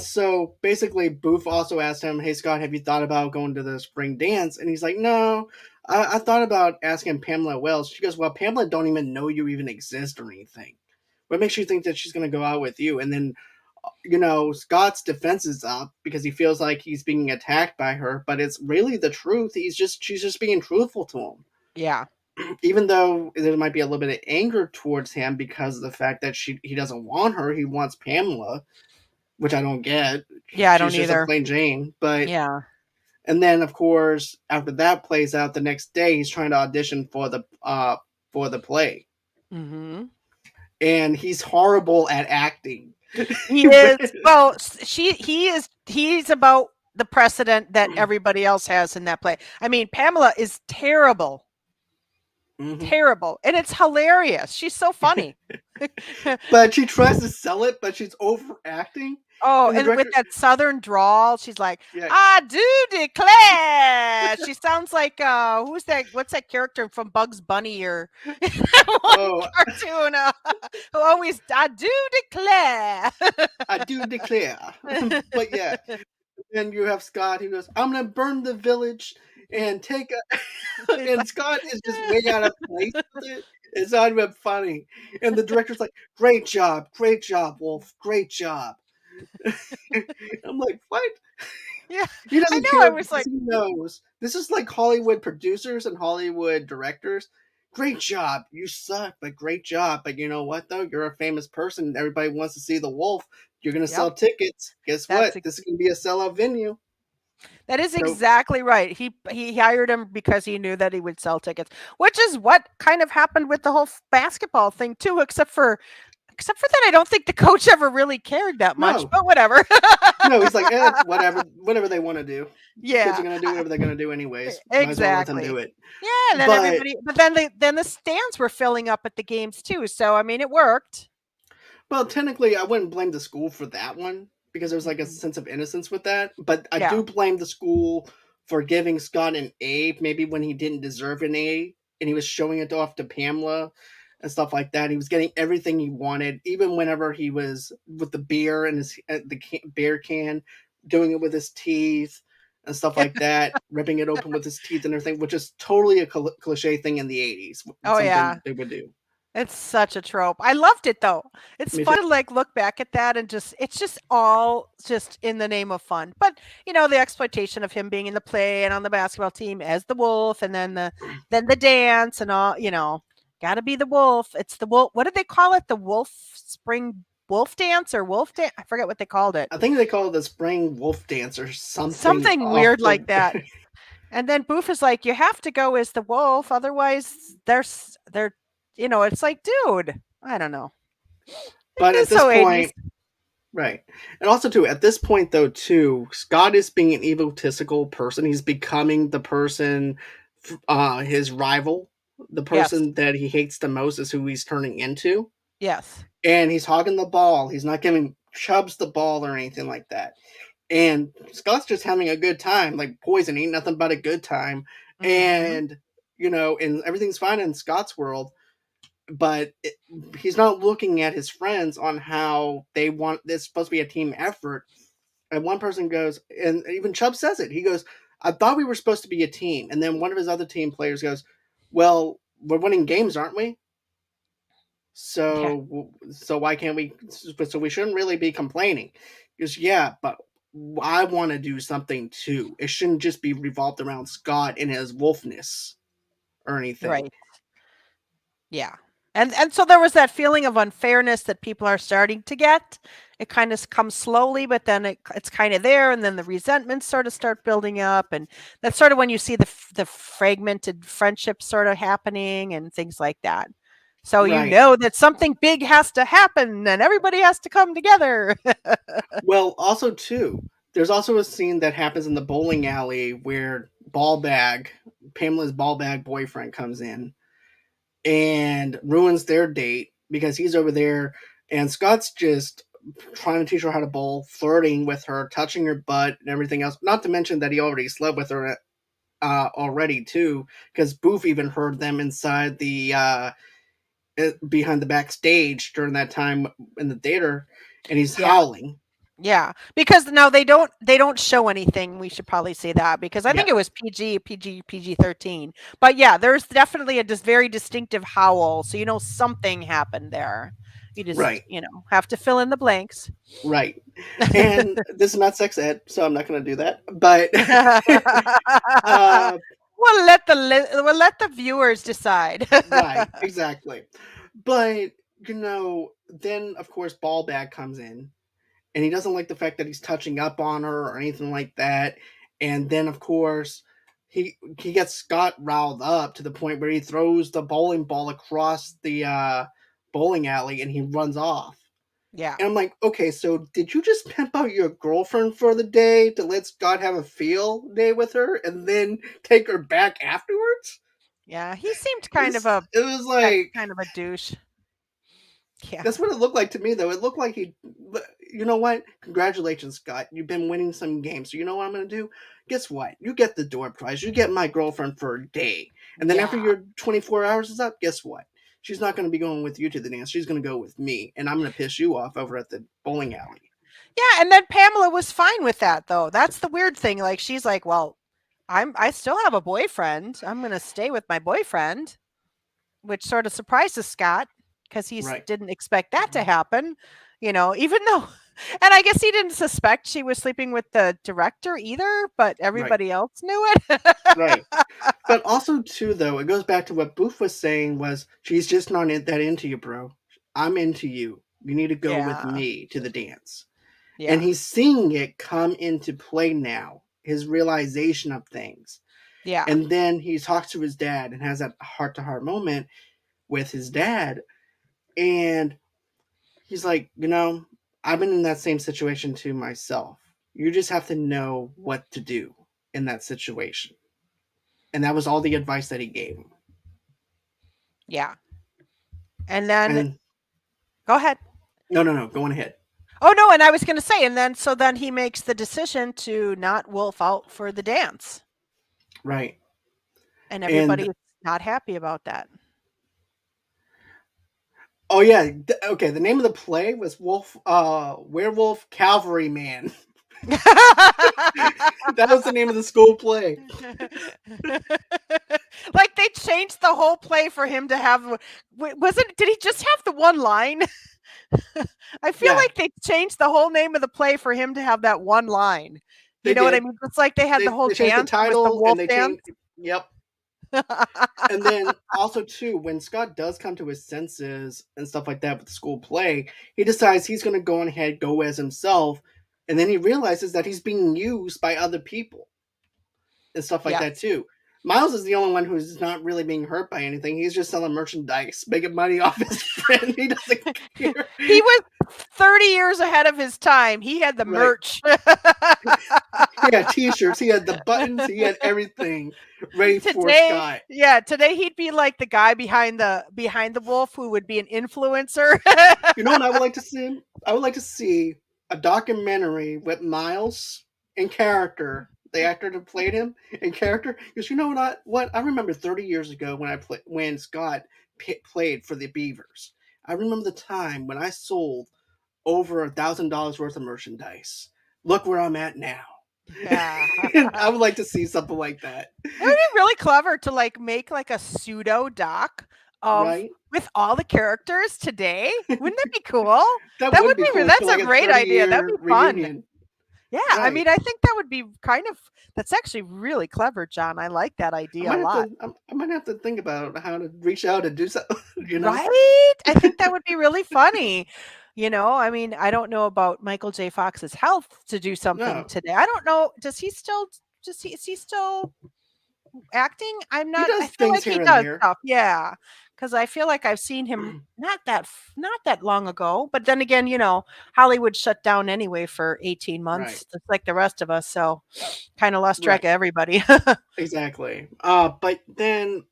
So basically, Booth also asked him, "Hey Scott, have you thought about going to the spring dance?" And he's like, "No, I thought about asking Pamela Wells." She goes, "Well, Pamela don't even know you even exist or anything. What makes you think that she's going to go out with you?" And then, Scott's defense is up because he feels like he's being attacked by her, but it's really the truth. She's just being truthful to him, Yeah. even though there might be a little bit of anger towards him because of the fact that he doesn't want her. He wants Pamela, which I don't get. Yeah, I She's don't just a either. plain Jane. But Yeah. and then of course after that plays out, the next day he's trying to audition for the play, Hmm. and he's horrible at acting. He is. Well, he's about the precedent that everybody else has in that play. I mean, Pamela is terrible. Mhm. Terrible. And it's hilarious. She's so funny. But she tries to sell it, but she's overacting, Oh, and the and with director, that southern drawl, she's like, yeah, "I do declare." She sounds like who's that? What's that character from Bugs Bunny or one oh, cartoon? Who always, "I do I do declare. declare." But yeah, then you have Scott who goes, "I'm gonna burn the village and take a," It's and Scott is just way out of place with it. It's not even funny. And the director's like, great job, Wolf, great job. I'm like, what? Yeah, He I doesn't know. I care was because like, he knows this is like Hollywood producers and Hollywood directors. Great job, you suck, but great job. But you know what though? You're a famous person. Everybody wants to see the wolf. You're gonna yep, sell tickets. Guess that's what? This is gonna be a sellout venue. that is So exactly right. He hired him because he knew that he would sell tickets, which is what kind of happened with the whole basketball thing too. Except for that, I don't think the coach ever really cared that much. no, But whatever. no, he's like, whatever, whatever they want to do. Kids are Yeah, gonna do whatever they're gonna do anyways. Might as well let them do exactly. it. Yeah, and then But everybody, but then the stands were filling up at the games too. So I mean, it worked. well, technically, I wouldn't blame the school for that one because there's like a Mhm. sense of innocence with that. But I Yeah, do blame the school for giving Scott an A, maybe when he didn't deserve an A, and he was showing it off to Pamela and stuff like that. He was getting everything he wanted, even whenever he was with the beer and beer can, doing it with his teeth and stuff like that, ripping it open with his teeth and everything, which is totally a cliche thing in the '80s, oh yeah. something they would do. It's such a trope. I loved it though. It's Me too. fun to like look back at that and just it's just all just in the name of fun. But the exploitation of him being in the play and on the basketball team as the wolf and then the dance and all, got to be the wolf. It's the wolf. What did they call it? The wolf spring wolf dance or wolf dance? I forget what they called it. I think they call it the spring wolf dance or something Something off weird the. like that. And then Boof is like, "You have to go as the wolf, otherwise they're it's like, dude, I don't know. But It at is this so 80s. point, right, and also too at this point though too, Scott is being an egotistical person. He's becoming the person, his rival, the Yes. person that he hates the most is who he's turning into, Yes. and he's hogging the ball. He's not giving Chubbs the ball or anything like that. And Scott's just having a good time, like Poison, ain't nothing but a good time, Mhm. and and everything's fine in Scott's world, but he's not looking at his friends on how they want this supposed to be a team effort. And one person goes, and even Chubb says it. He goes, "I thought we were supposed to be a team." And then one of his other team players goes, "Well, we're winning games, aren't we? Yeah. So why can't we? So we shouldn't really be complaining." He goes, "Yeah, but I want to do something too. It shouldn't just be revolved around Scott and his wolfness or anything." Right. Yeah. And so there was that feeling of unfairness that people are starting to get. It kind of comes slowly, but then it's kind of there, and then the resentments sort of start building up, and that's sort of when you see the fragmented friendships sort of happening and things like that. So you Right. know that something big has to happen, and everybody has to come together. Well, also too, there's also a scene that happens in the bowling alley where Pamela's ball bag boyfriend comes in and ruins their date because he's over there and Scott's just trying to teach her how to bowl, flirting with her, touching her butt and everything else. Not to mention that he already slept with her already too, because Boof even heard them inside the behind the backstage during that time in the theater, and he's Yeah. howling. Yeah, because now they don't show anything. We should probably say that because I Yeah, think it was PG-13. But yeah, there's definitely a very distinctive howl, so something happened there. You just right. have to fill in the blanks. Right. And this is not sex ed, so I'm not going to do that. But uh, We'll let the viewers decide. right, exactly. But then of course Ballbag comes in, and he doesn't like the fact that he's touching up on her or anything like that. And then of course he gets Scott riled up to the point where he throws the bowling ball across the bowling alley and he runs off. Yeah, And I'm like, okay, so did you just pimp out your girlfriend for the day to let Scott have a field day with her and then take her back afterwards? yeah, he seemed kind of This a it was yeah, like kind of a douche. Yeah, that's what it looked like to me though. It looked like you know what? Congratulations, Scott. You've been winning some games. So you know what I'm gonna do? Guess what? You get the door prize. You get my girlfriend for a day. And then after yeah. your 24 hours is up, guess what? She's not gonna be going with you to the dance. She's gonna go with me. And I'm gonna piss you off over at the bowling alley. Yeah, and then Pamela was fine with that though. That's the weird thing. Like she's like, "Well, I still have a boyfriend. I'm going to stay with my boyfriend," which sort of surprises Scott because he Right. didn't expect that to happen. Even though And I guess he didn't suspect she was sleeping with the director either, but Right, everybody else knew it. right. But also too, though, it goes back to what Booth was saying was she's just not that into you, bro. I'm into you. You need to go with Yeah. me to the dance. And Yeah. he's seeing it come into play now, his realization of things. Yeah. And then he talks to his dad and has that heart to heart moment with his dad. And he's like, I've been in that same situation to myself. You just have to know what to do in that situation. And that was all the advice that he gave him. Yeah. And then And go ahead. no, no, no, going ahead. Oh no, and I was going to say, and then so then he makes the decision to not wolf out for the dance, Right. and And everybody's not happy about that. oh yeah, okay, the name of the play was Werewolf Cavalry Man. That was the name of the school play. Like they changed the whole play for him to have. Wasn't? Did he just have the one line? I feel Yeah, like they changed the whole name of the play for him to have that one line. You they know what I did. mean? It's like they had the whole They changed the dance. It was the title wolf and they dance. changed. Yep. And then also too, when Scott does come to his senses and stuff like that with the school play, he decides he's going to go on ahead, go as himself, and then he realizes that he's being used by other people and stuff like that Yes. too. Miles is the only one who's not really being hurt by anything. He's just selling merchandise, making money off his friend. He doesn't care. He was 30 years ahead of his time. He had the Right. merch. He had t-shirts, he had the buttons, he had everything ready for Today, Scott. yeah, today he'd be like the guy behind the wolf who would be an influencer. You know what I would like to see? I would like to see a documentary with Miles in character, the actor that played him in character. Because you know what I remember 30 years ago when Scott played for the Beavers. I remember the time when I sold over $1,000 worth of merchandise. Look where I'm at now. Yeah. I would like to see something like that. It would be really clever to like make like a pseudo doc of Right? with all the characters today. Wouldn't that be cool? That That would would be be cool for that's like a a great idea. That'd 30-year be fun. reunion. Yeah, I Right. mean, I think that would be kind of that's actually really clever, John. I like that idea a lot. I might have to think about how to reach out and do something, you know? Right? I think that would be really funny. I mean, I don't know about Michael J. Fox's health to do something No. today. I don't know. Is he still acting? He I does feel things like he here and does there. stuff. Yeah. Cuz I feel like I've seen him not that long ago, but then again, Hollywood shut down anyway for 18 Right. months just like the rest of us, so kind of lost track Right. of everybody. Exactly. But then,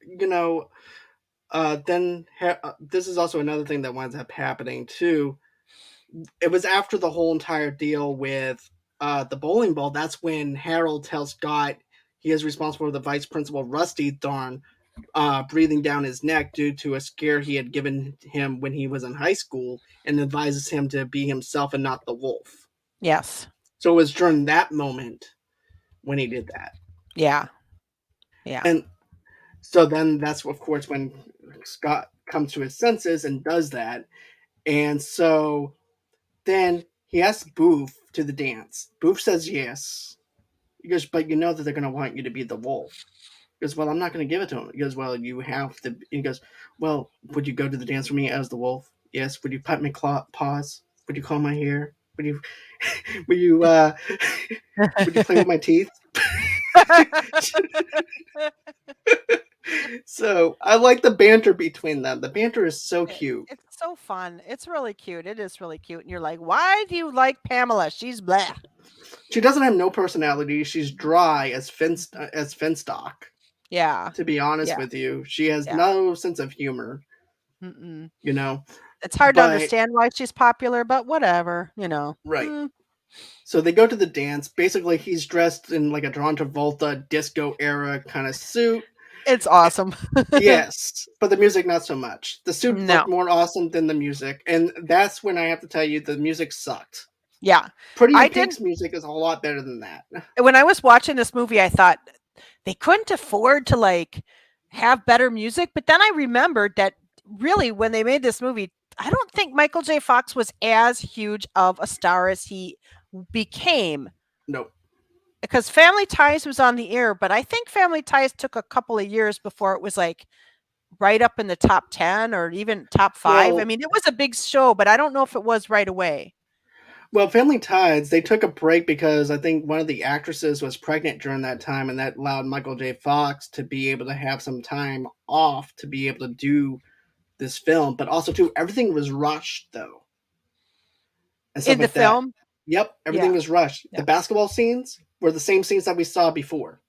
this is also another thing that winds up happening too. It was after the whole entire deal with the bowling ball. That's when Harold tells Scott he is responsible for the vice principal Rusty Thorn breathing down his neck due to a scare he had given him when he was in high school, and advises him to be himself and not the wolf. Yes. So it was during that moment when he did that. Yeah. Yeah. And so then that's, of course, when Scott comes to his senses and does that. And so then he asks Booth to the dance. Booth says yes. He goes, but you know that they're going to want you to be the wolf. He goes, well, I'm not going to give it to him. He goes, well, you have to. He goes, well, would you go to the dance with me as the wolf? Yes. Would you pat my paws? Would you comb my hair? Would you, would you, would you play with my teeth? So I like the banter between them. The banter is so cute. It's so fun. It's really cute. It is really cute. And you're like, why do you like Pamela? She's blah. She doesn't have no personality. She's dry as Finstock. Yeah. To be honest Yeah. with you, she has Yeah. no sense of humor. Mm-mm. You know, It's hard to but understand why she's popular, but whatever. right. Mm, So they go to the dance. Basically, he's dressed in like a John Travolta disco era kind of suit. it's awesome. Yes, but the music not so much. The suit No. looked more awesome than the music, and that's when I have to tell you the music sucked. Yeah. Pretty I in didn't Pink's music is a lot better than that. when I was watching this movie, I thought they couldn't afford to like have better music, but then I remembered that really when they made this movie, I don't think Michael J. Fox was as huge of a star as he became, Nope. because Family Ties was on the air, but I think Family Ties took a couple of years before it was like right up in the top 10 or even top 5. I Well, mean, it was a big show, but I don't know if it was right away. well, Family Ties, they took a break because I think one of the actresses was pregnant during that time, and that allowed Michael J. Fox to be able to have some time off to be able to do this film. But also, too, everything was rushed though, and stuff In the like that. film? Yep, everything Yeah. was rushed. The Yeah. basketball scenes were the same scenes that we saw before.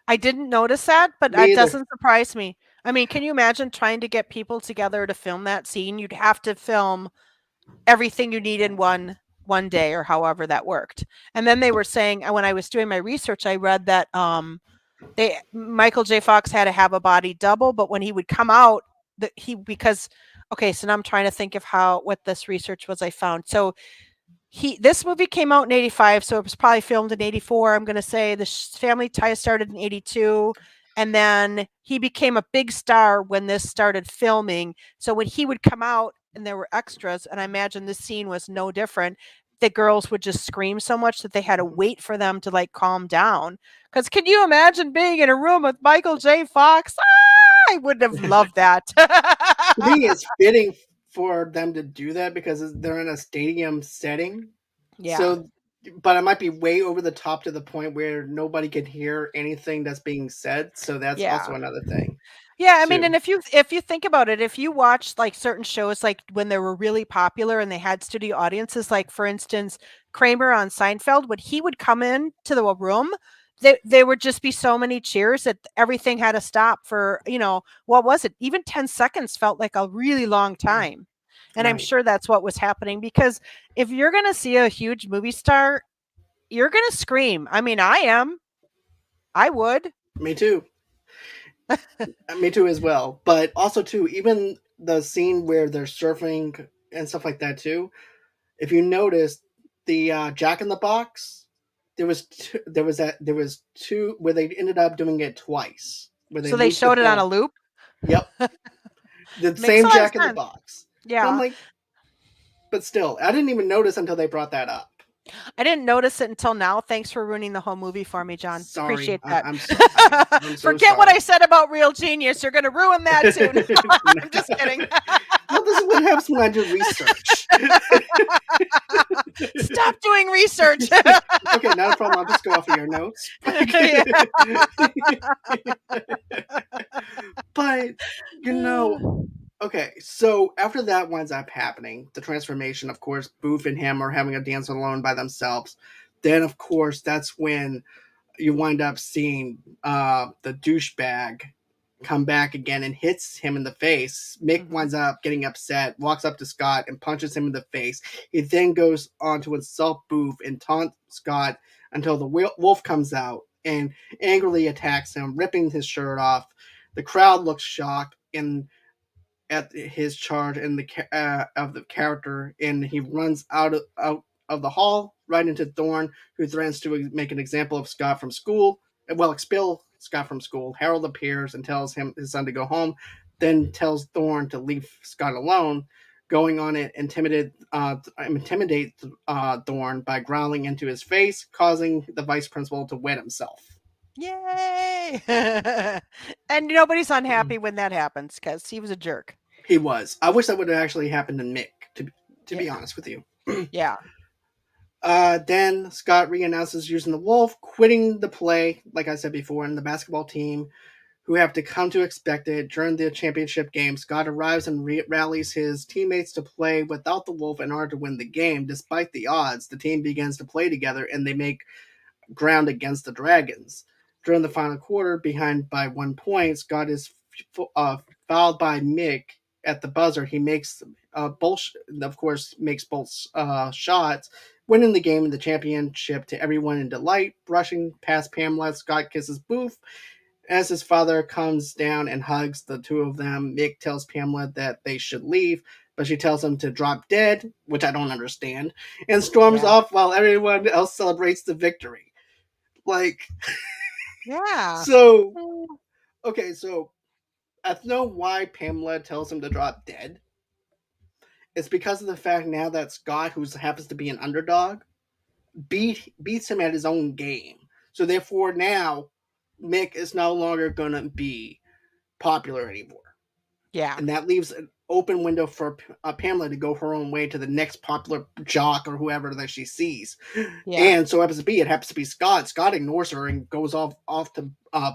I didn't notice that, but Me that either. doesn't surprise me. I mean, can you imagine trying to get people together to film that scene? You'd have to film everything you need in one day or however that worked. And then they were saying when I was doing my research, I read that they Michael J. Fox had to have a body double, but when he would come out, that he because okay, so now I'm trying to think of how what this research was I found. So he this movie came out in 85, so it was probably filmed in 84. I'm going to say the Family Ties started in 82, and then he became a big star when this started filming. So when he would come out and there were extras, and I imagine this scene was no different, the girls would just scream so much that they had to wait for them to like calm down. Because can you imagine being in a room with Michael J. Fox? I would have loved that. To me, it's fitting for them to do that because they're in a stadium setting. Yeah. So, but it might be way over the top to the point where nobody can hear anything that's being said. So that's also Yeah. another thing, Yeah, I mean, too. and if you think about it, if you watch like certain shows like when they were really popular and they had studio audiences, like for instance, Kramer on Seinfeld, when he would come in to the room, there would just be so many cheers that everything had to stop for, what was it? Even 10 seconds felt like a really long time. And I'm Right. sure that's what was happening because if you're going to see a huge movie star, you're going to scream. I mean, I am. I would. Me too. Me too as well. But also too, even the scene where they're surfing and stuff like that too. If you notice, the Jack in the Box, there was two where they ended up doing it twice, where they So they looped the showed it on a film. loop. Yep, the Makes a same lot of Jack in the sense. Box. And I'm Yeah. like, but still, I didn't even notice until they brought that up. I didn't notice it until now. Thanks for ruining the whole movie for me, John. Sorry, Appreciate that. I'm so Forget what I sorry. said about Real Genius. You're going to ruin that too. No, I'm just kidding. this is what happens when I do research. Stop doing research. Okay, not a problem. I'll just go off of your notes. Yeah. But you know, okay, so after that winds up happening, the transformation, of course, Booth and him are having a dance alone by themselves. Then, of course, that's when you wind up seeing the douchebag come back again and hits him in the face. Mick Mhm. winds up getting upset, walks up to Scott and punches him in the face. He then goes on to insult Booth and taunt Scott until the wolf comes out and angrily attacks him, ripping his shirt off. The crowd looks shocked and at his charge and of the character, and he runs out of the hall right into Thorne, who threatens to make an example of Scott from school. Well, expel Scott from school. Harold appears and tells him his son to go home, then tells Thorne to leave Scott alone. Going on it, intimidate Thorne by growling into his face, causing the vice principal to wet himself. Yay. And nobody's unhappy when that happens because he was a jerk. He was. I wish that would have actually happened to Mick. To Yeah. be honest with you. Yeah. Then Scott reannounces using the Wolf, quitting the play, like I said before, and the basketball team, who have to come to expect it during the championship game. Scott arrives and rallies his teammates to play without the Wolf in order to win the game. Despite the odds, the team begins to play together and they make ground against the Dragons. During the final quarter, behind by 1 point, Scott is fouled by Mick at the buzzer. He makes of course, makes both shots, winning the game and the championship to everyone in delight. Brushing past Pamela, Scott kisses Booth. As his father comes down and hugs the two of them, Mick tells Pamela that they should leave, but she tells him to drop dead, which I don't understand, and storms Yeah. off while everyone else celebrates the victory. Like, Yeah. so, Mm. okay, so I know why Pamela tells him to drop dead, It's because of the fact now that Scott, who happens to be an underdog, beats him at his own game. So therefore, now Mick is no longer gonna be popular anymore, Yeah. and that leaves an open window for Pamela to go her own way to the next popular jock or whoever that she sees. Yeah. And so happens to be it happens to be Scott. Scott ignores her and goes off to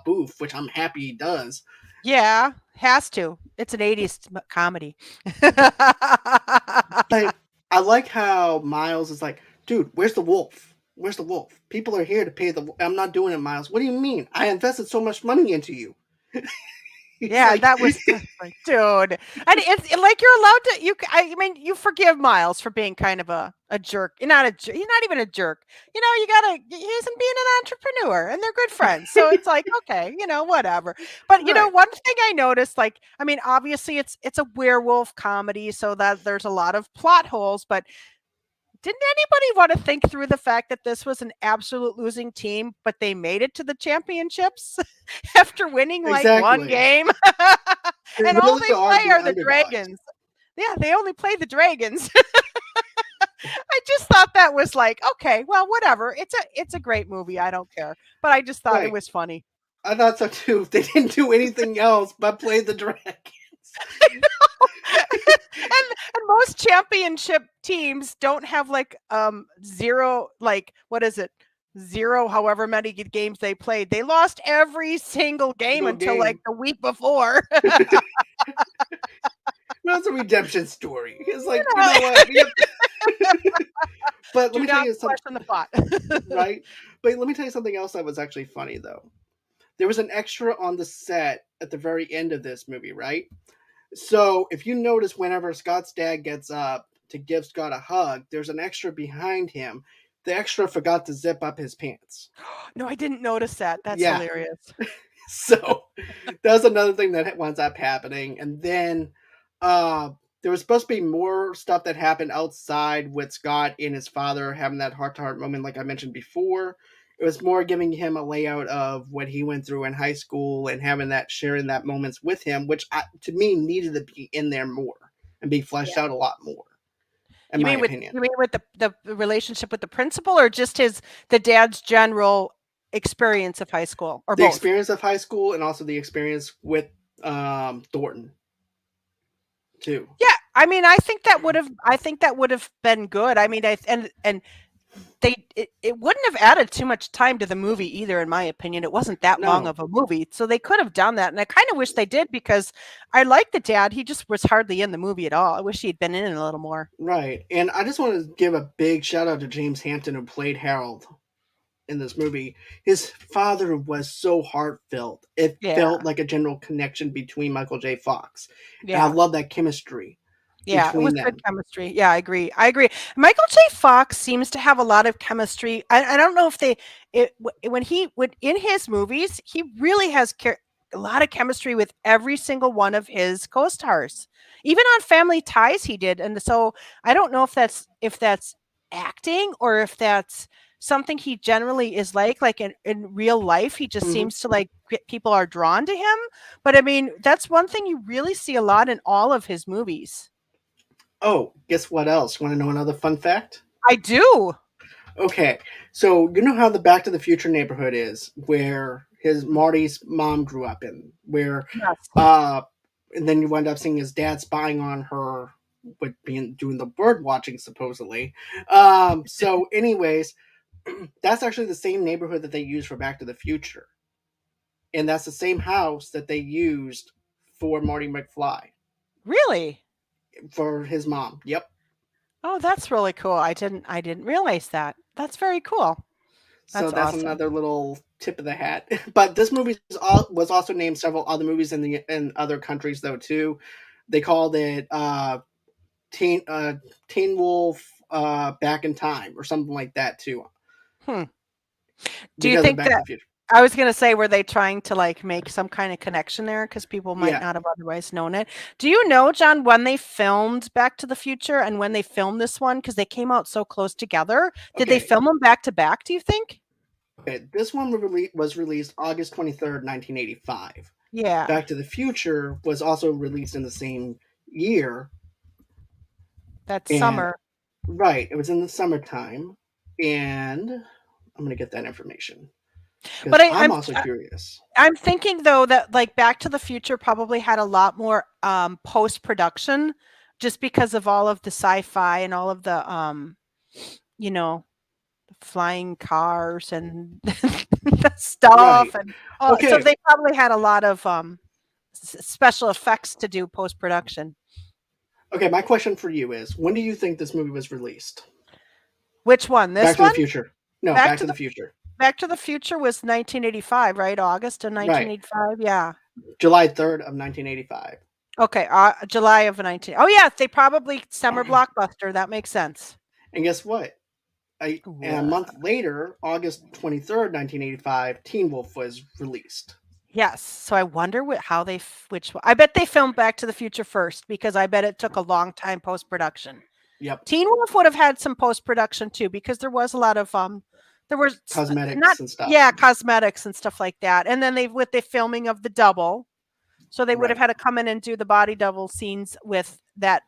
Booth, which I'm happy he does. Yeah, has to. It's an 80s comedy. But I like how Miles is like, dude, where's the wolf? Where's the wolf? People are here to pay the. I'm not doing it, Miles. What do you mean? I invested so much money into you. He's Yeah, like, that was like, dude. And it's like you're allowed to I mean, you forgive Miles for being kind of a jerk. You're not a you're not even a jerk. You gotta he isn't being an entrepreneur and they're good friends. So it's like, okay, whatever. But right, one thing I noticed, like, I mean, obviously it's a werewolf comedy, so that there's a lot of plot holes, but didn't anybody want to think through the fact that this was an absolute losing team, but they made it to the championships after winning like one exactly. game? They And all really they are play the are the underdogs. dragons. Yeah, they only play the dragons. I just thought that was like, okay, well, whatever. It's a great movie. I don't care. But I just thought it Right. was funny. I thought so too. They didn't do anything else but play the dragons. And most championship teams don't have like zero, like, what is it? Zero, however many games they played. They lost every single game Single until like game. the week before. That's a redemption story. It's like, you know, know what? We have. But let do me tell not you something, question the plot. right? But let me tell you something else that was actually funny though. There was an extra on the set at the very end of this movie, right? So if you notice, whenever Scott's dad gets up to give Scott a hug, there's an extra behind him. The extra forgot to zip up his pants. No, I didn't notice that. That's Yeah. hilarious. So that's another thing that winds up happening. And then uh, there was supposed to be more stuff that happened outside with Scott and his father having that heart to heart moment, like I mentioned before. It was more giving him a layout of what he went through in high school and having that sharing that moments with him, which to me needed to be in there more and be fleshed out a lot more, in You my mean with opinion. the relationship with the principal, or just the dad's general experience of high school, or The both? experience of high school and also the experience with Thornton too. Yeah, I mean, I think that would have been good. I mean, and it wouldn't have added too much time to the movie either, in my opinion. It wasn't that long No, of a movie, so they could have done that. And I kind of wish they did, because I like the dad. He just was hardly in the movie at all. I wish he'd been in it a little more. right. And I just want to give a big shout out to James Hampton, who played Harold in this movie. His father was so heartfelt. It Yeah, felt like a general connection between Michael J. Fox. And I yeah. love that chemistry Yeah, it was between good them. chemistry. Yeah, I agree. I agree. Michael J. Fox seems to have a lot of chemistry. I don't know if when in his movies, he really has a lot of chemistry with every single one of his co-stars. Even on Family Ties, he did. And so I don't know if that's acting, or if that's something he generally is like in real life. He just Hmm. seems to like people are drawn to him. But I mean, that's one thing you really see a lot in all of his movies. Oh, guess what else? Want to know another fun fact? I do. Okay, so you know how the Back to the Future neighborhood is, where his Marty's mom grew up in, where, Yes. uh, and then you wind up seeing his dad spying on her, with being doing the bird watching supposedly. So, anyways, that's actually the same neighborhood that they used for Back to the Future, and that's the same house that they used for Marty McFly Really? for his mom. Yep. Oh, that's really cool. I didn't realize that. That's very cool. So That's that's awesome. another little tip of the hat. But this movie was also named several other movies in other countries though too. They called it Teen Teen Wolf Back in Time or something like that too, Hmm. Do you because of think Back to that the Future. I was gonna say, were they trying to like make some kind of connection there, because people might Yeah. not have otherwise known it? Do you know, John, when they filmed Back to the Future and when they filmed this one? Because they came out so close together. Did they Okay. film them back to back, do you think? Okay. This one was released August 23rd, 1985. Yeah. Back to the Future was also released in the same year, That's And summer. right, it was in the summertime, and I'm gonna get that information But because I'm also curious. I'm thinking though that like Back to the Future probably had a lot more post production, just because of all of the sci-fi and all of the you know flying cars and stuff, Right. and so Okay. they probably had a lot of special effects to do post production. Okay. My question for you is, when do you think this movie was released? Which one? Back This to the one? Future. No, Back Back to to the the Future. Back to the Future was 1985, right? August of Right. 1985. Yeah. July 3rd of 1985. Okay. July of 19. Oh yeah, they probably summer blockbuster. That makes sense. And guess what? And a month later, August 23rd, 1985, Teen Wolf was released. Yes. So I wonder how they which one. I bet they filmed Back to the Future first because I bet it took a long time post production. Yep. Teen Wolf would have had some post production too because there was a lot of there was not Cosmetics and stuff. yeah cosmetics and stuff like that. And then they with the filming of the double, so they would have Right. had to come in and do the body double scenes with that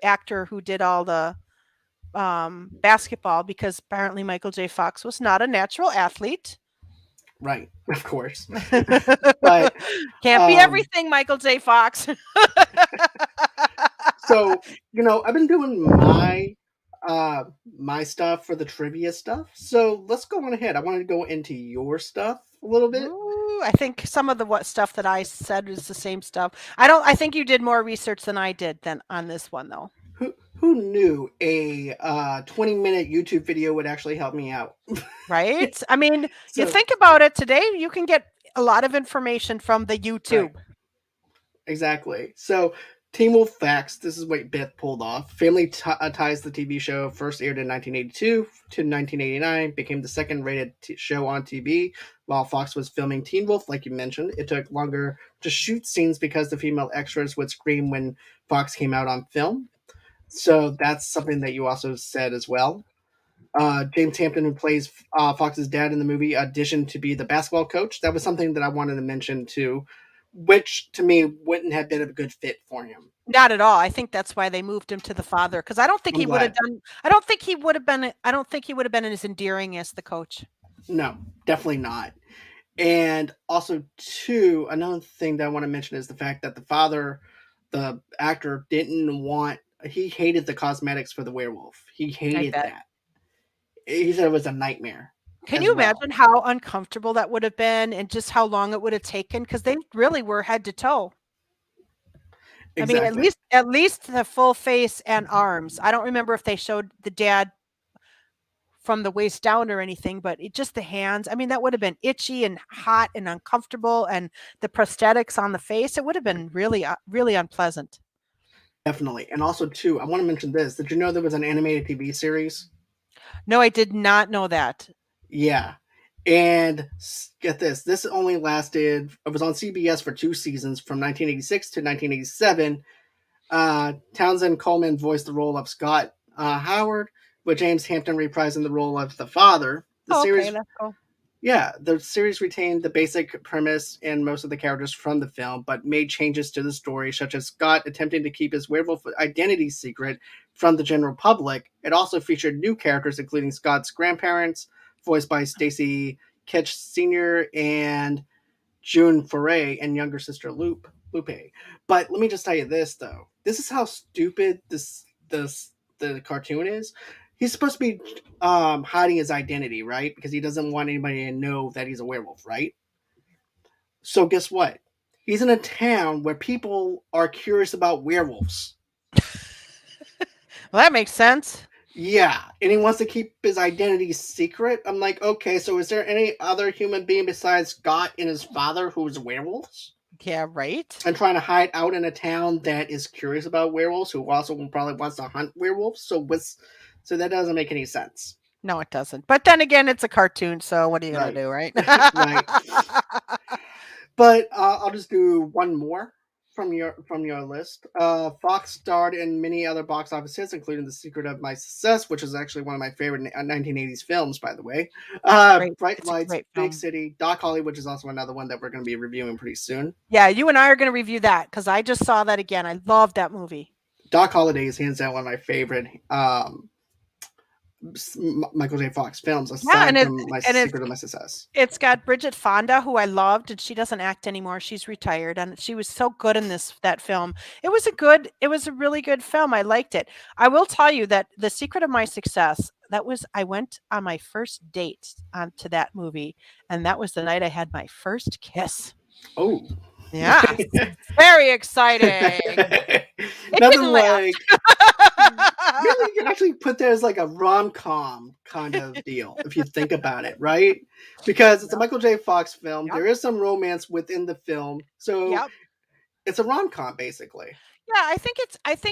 actor who did all the basketball because apparently Michael J. Fox was not a natural athlete. Right. Of course. But Can't be um everything, Michael J. Fox. so, I've been doing uh my stuff for the trivia stuff. So, let's go on ahead. I wanted to go into your stuff a little bit. Ooh, I think some of the what stuff that I said is the same stuff. I don't. I think you did more research than I did than on this one though. Who knew a 20-minute YouTube video would actually help me out? Right? I mean, you So, think about it today, you can get a lot of information from the right. YouTube. Exactly. So, Teen Wolf Facts. This is what Beth pulled off. Family Ties, the TV show, first aired in 1982 to 1989, became the second rated show on TV. While Fox was filming Teen Wolf, like you mentioned, it took longer to shoot scenes because the female extras would scream when Fox came out on film. So that's something that you also said as well. James Hampton, who plays Fox's dad in the movie, auditioned to be the basketball coach. That was something that I wanted to mention too, which to me wouldn't have been a good fit for him. Not at all. I think that's why they moved him to the father because I don't think I'm he would have glad. done. I don't think he would have been. I don't think he would have been as endearing as the coach. No, definitely not. And also, too, another thing that I want to mention is the fact that the father, the actor, didn't want. He hated the cosmetics for the werewolf. He I hated bet. that. He said it was a nightmare Can as you well. imagine how uncomfortable that would have been and just how long it would have taken? Because they really were head to toe. I mean, Exactly. at least the full face and arms. I don't remember if they showed the dad from the waist down or anything, but just the hands. I mean, that would have been itchy and hot and uncomfortable, and the prosthetics on the face. It would have been really, really unpleasant. Definitely. And also, too, I want to mention this. Did you know there was an animated TV series? No, I did not know that. Yeah. And get this, this only lasted, it was on CBS for 2 seasons from 1986 to 1987. Townsend Coleman voiced the role of Scott Howard, with James Hampton reprising the role of the father. The Oh, okay, series that's cool. Yeah, the series retained the basic premise and most of the characters from the film, but made changes to the story, such as Scott attempting to keep his werewolf identity secret from the general public. It also featured new characters, including Scott's grandparents, voiced by Stacy Ketch Sr. and June Foray, and younger sister Lupe. But let me just tell you this, though. This is how stupid the cartoon is. He's supposed to be hiding his identity, right? Because he doesn't want anybody to know that he's a werewolf, right? So guess what? He's in a town where people are curious about werewolves. Well, that makes sense. Yeah, and he wants to keep his identity secret. I'm like, okay, so is there any other human being besides Scott and his father who's werewolves? Yeah, right. And trying to hide out in a town that is curious about werewolves, who also probably wants to hunt werewolves. So that doesn't make any sense. No, it doesn't. But then again, it's a cartoon, so what are you gonna Right. do, right? Right. But I'll just do one more from your list. Fox starred in many other box office hits, including The Secret of My Success, which is actually one of my favorite 1980s films, by the way. Great. Bright It's a Lights, great Big film. City, Doc Holly, which is also another one that we're going to be reviewing pretty soon. Yeah, you and I are gonna review that because I just saw that again. I love that movie. Doc Holliday is hands down one of my favorite Michael J. Fox films, Yeah, aside from My and it's Secret of My Success. it's got Bridget Fonda, who I loved, and she doesn't act anymore. She's retired, and she was so good in that film. It was a really good film. I liked it. I will tell you that The Secret of My Success, I went on my first date to that movie, and that was the night I had my first kiss. Oh. Yes, very exciting. It Nothing didn't like last. really you can actually put that as like a rom-com kind of deal if you think about it, right? Because it's a Yep, Michael J. Fox film. yep, There is some romance within the film. So yep. it's a rom-com basically. Yeah, I think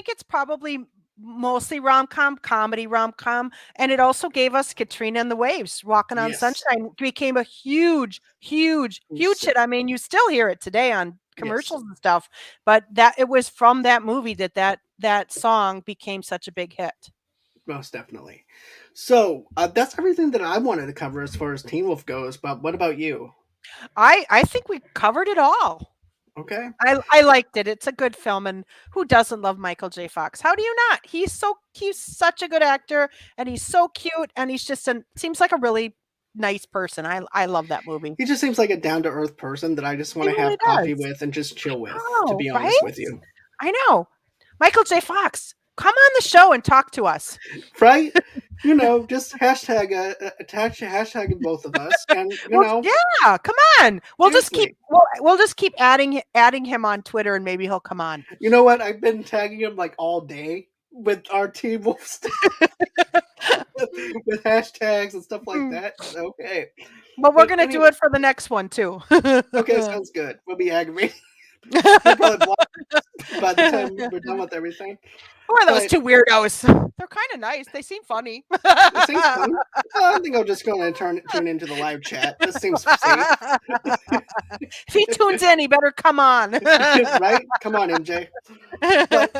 it's probably mostly rom-com, comedy rom-com, and it also gave us Katrina and the Waves. Walking on Yes. Sunshine became a huge, huge, huge So, hit. I mean, you still hear it today on yes, commercials and stuff, but that it was from that movie that song became such a big hit. most definitely. So that's everything that I wanted to cover as far as Teen Wolf goes. But what about you? I think we covered it all. Okay. I liked it. It's a good film, and who doesn't love Michael J. Fox? How do you not? He's such a good actor, and he's so cute, and he's just an seems like a really nice person. I love that movie. He just seems like a down to earth person that I just He want to really have coffee does. with and just chill with, to Oh, be honest right? with you. I know. Michael J. Fox, come on the show and talk to us. Right? You know, just attach hashtag both of us, and Well, yeah, come on. seriously, We'll just keep adding him on Twitter, and maybe he'll come on. you know what? I've been tagging him like all day with our Team Wolf stuff, with hashtags and stuff like Mm. that. Okay, Well, we're but gonna do anyway, it for the next one too. okay, sounds good. We'll be aggravated. He'll probably block by the time we're done with everything. Who are those But two weirdos? They're kind of nice. They seem funny. it seems fun. I think I'm just going to tune into the live chat. This seems safe, If he tunes in, he better come on. right? Come on, MJ. But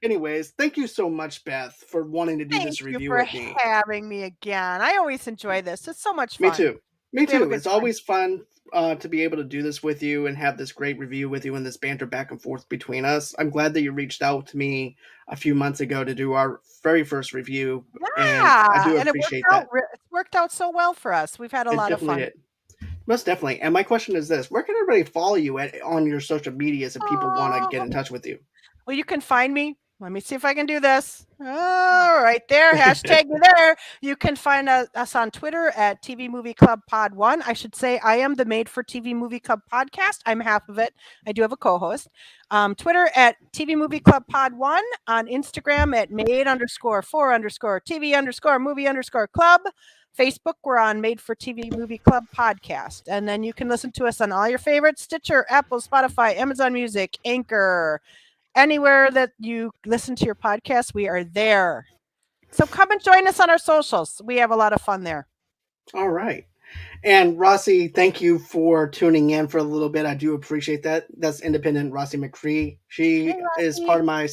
anyways, thank you so much, Beth, for wanting to do Thank this you review for with me. having me again. I always enjoy this. It's so much Me fun. too. Me We have a too. good It's time. always fun to be able to do this with you and have this great review with you and this banter back and forth between us. I'm glad that you reached out to me a few months ago to do our very first review, and I Yeah, do and appreciate that. it's worked out so well for us. We've had a It lot of definitely fun. did. Most definitely. And my question is this: where can everybody follow you at on your social medias if people want to get Oh, in touch with you? well, you can find me. Let me see if I can do this. Oh, right there. Hashtag me there. You can find us on Twitter at TV Movie Club Pod 1. I should say I am the Made for TV Movie Club podcast. I'm half of it. I do have a co host. Twitter at TV Movie Club Pod 1. On Instagram at made underscore for underscore TV underscore movie underscore club. Facebook, we're on Made for TV Movie Club podcast. And then you can listen to us on all your favorites: Stitcher, Apple, Spotify, Amazon Music, Anchor. Anywhere that you listen to your podcast, we are there. So come and join us on our socials. We have a lot of fun there. All right. And Rossi, thank you for tuning in for a little bit. I do appreciate that. That's independent Rossi McCree. Hey, She is part Rocky. of my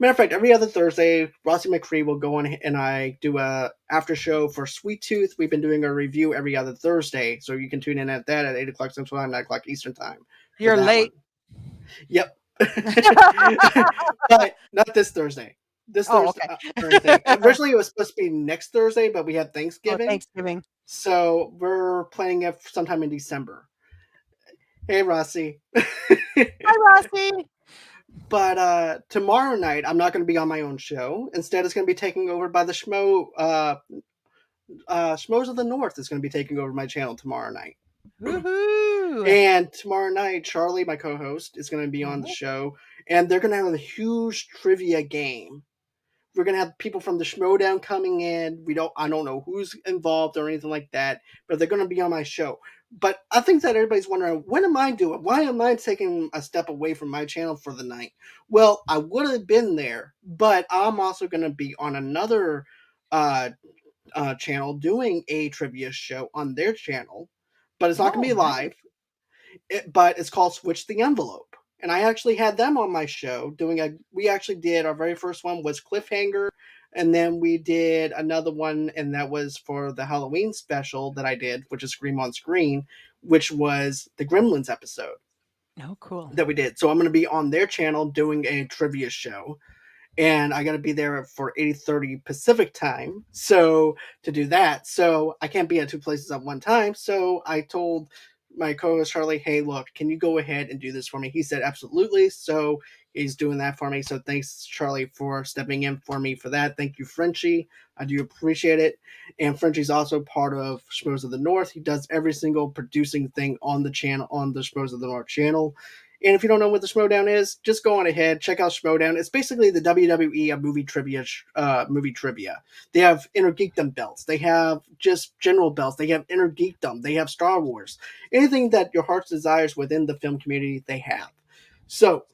matter of fact, every other Thursday, Rossi McCree will go on and I do a after show for Sweet Tooth. We've been doing a review every other Thursday. So you can tune in at that at 8 o'clock Central Time, 9 o'clock Eastern Time for You're that one. late. Yep. But not this Thursday. This Oh, Thursday okay. current thing. Originally it was supposed to be next Thursday, but we had Oh, Thanksgiving. Thanksgiving. So we're planning it sometime in December. Hey Rossi. Hi, Rossi. But tomorrow night I'm not going to be on my own show. Instead, it's going to be taken over by the Schmoes of the North is going to be taking over my channel tomorrow night. Woohoo. And tomorrow night, Charlie, my co-host, is going to be on the Mhm. show, and they're going to have a huge trivia game. We're gonna have people from the Schmodown coming in. I don't know who's involved or anything like that, but they're gonna be on my show. But I think that everybody's wondering, what am I doing? Why am I taking a step away from my channel for the night? Well, I would have been there, but I'm also gonna be on another uh, channel doing a trivia show on their channel, but it's not gonna Oh, be nice. live. But it's called Switch the Envelope. And I actually had them on my show doing we actually did our very first one was Cliffhanger, and then we did another one, and that was for the Halloween special that I did, which is Scream on Screen, which was the Gremlins episode Oh, cool. that we did. So I'm going to be on their channel doing a trivia show. and I got to be there for 8:30 Pacific time. So to do that, so I can't be at two places at one time. So I told my co-host Charlie, "Hey, look, can you go ahead and do this for me?" He said, "Absolutely." So he's doing that for me. So thanks, Charlie, for stepping in for me for that. Thank you, Frenchie. I do appreciate it. And Frenchie's also part of Schmoes of the North. He does every single producing thing on the channel, on the Schmoes of the North channel. And if you don't know what the Schmodown is, just go on ahead, check out Schmodown. It's basically the WWE of movie trivia. Movie trivia. They have Inner Geekdom belts. They have just general belts. They have Inner Geekdom. They have Star Wars. Anything that your heart's desires within the film community, they have. So,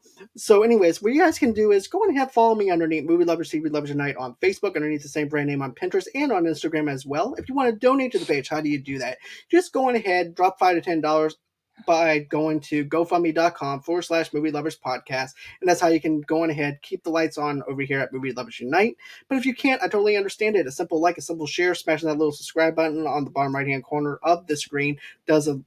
anyways, what you guys can do is go on ahead, follow me underneath Movie Lovers TV Lovers Unite on Facebook, underneath the same brand name on Pinterest and on Instagram as well. If you want to donate to the page, how do you do that? Just go on ahead, drop $5 to $10 by going to gofundme.com/movie lovers podcast, and that's how you can go on ahead, keep the lights on over here at Movie Lovers Unite. But if you can't, I totally understand it. A simple like, a simple share, smashing that little subscribe button on the bottom right hand corner of the screen does a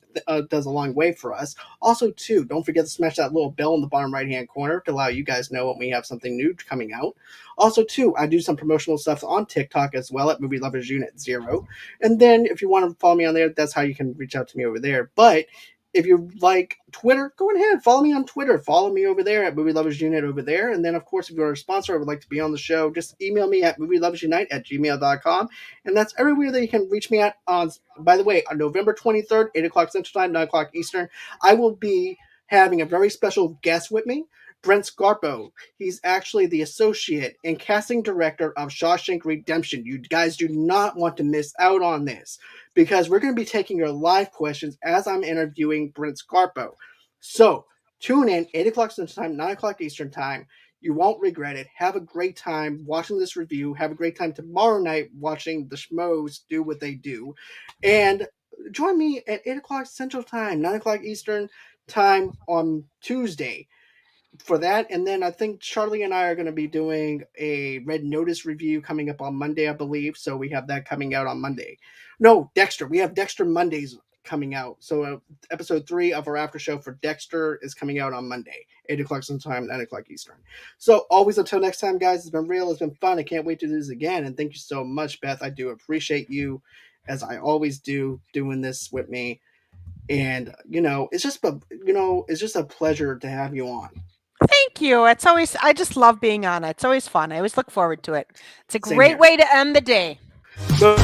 long way for us. Also, too, don't forget to smash that little bell in the bottom right hand corner to allow you guys know when we have something new coming out. Also, too, I do some promotional stuff on TikTok as well at Movie Lovers Unit 0. And then if you want to follow me on there, that's how you can reach out to me over there. But if you like Twitter, go ahead, follow me on Twitter. Follow me over there at Movie Lovers Unit over there. And then, of course, if you're a sponsor or would like to be on the show, just email me at movieloversunite@gmail.com. And that's everywhere that you can reach me at. By the way, on November 23rd, 8 o'clock Central Time, 9 o'clock Eastern, I will be having a very special guest with me, Brent Scarpo. He's actually the associate and casting director of Shawshank Redemption. You guys do not want to miss out on this because we're going to be taking your live questions as I'm interviewing Brent Scarpo. So tune in, 8 o'clock Central Time, 9 o'clock Eastern Time. You won't regret it. Have a great time watching this review. Have a great time tomorrow night watching the Schmoes do what they do. And join me at 8 o'clock Central Time, 9 o'clock Eastern Time on Tuesday for that. And then I think Charlie and I are going to be doing a Red Notice review coming up on Monday, I believe. So we have that coming out on Monday. No, Dexter. We have Dexter Mondays coming out. So episode 3 of our after show for Dexter is coming out on Monday, 8 o'clock Central Time, 9 o'clock Eastern. So always until next time, guys, it's been real. It's been fun. I can't wait to do this again. And thank you so much, Beth. I do appreciate you, as I always do, doing this with me. And it's just a pleasure to have you on. Thank you. It's always, I just love being on it. It's always fun. I always look forward to it. It's a Same great here. way to end the day. Go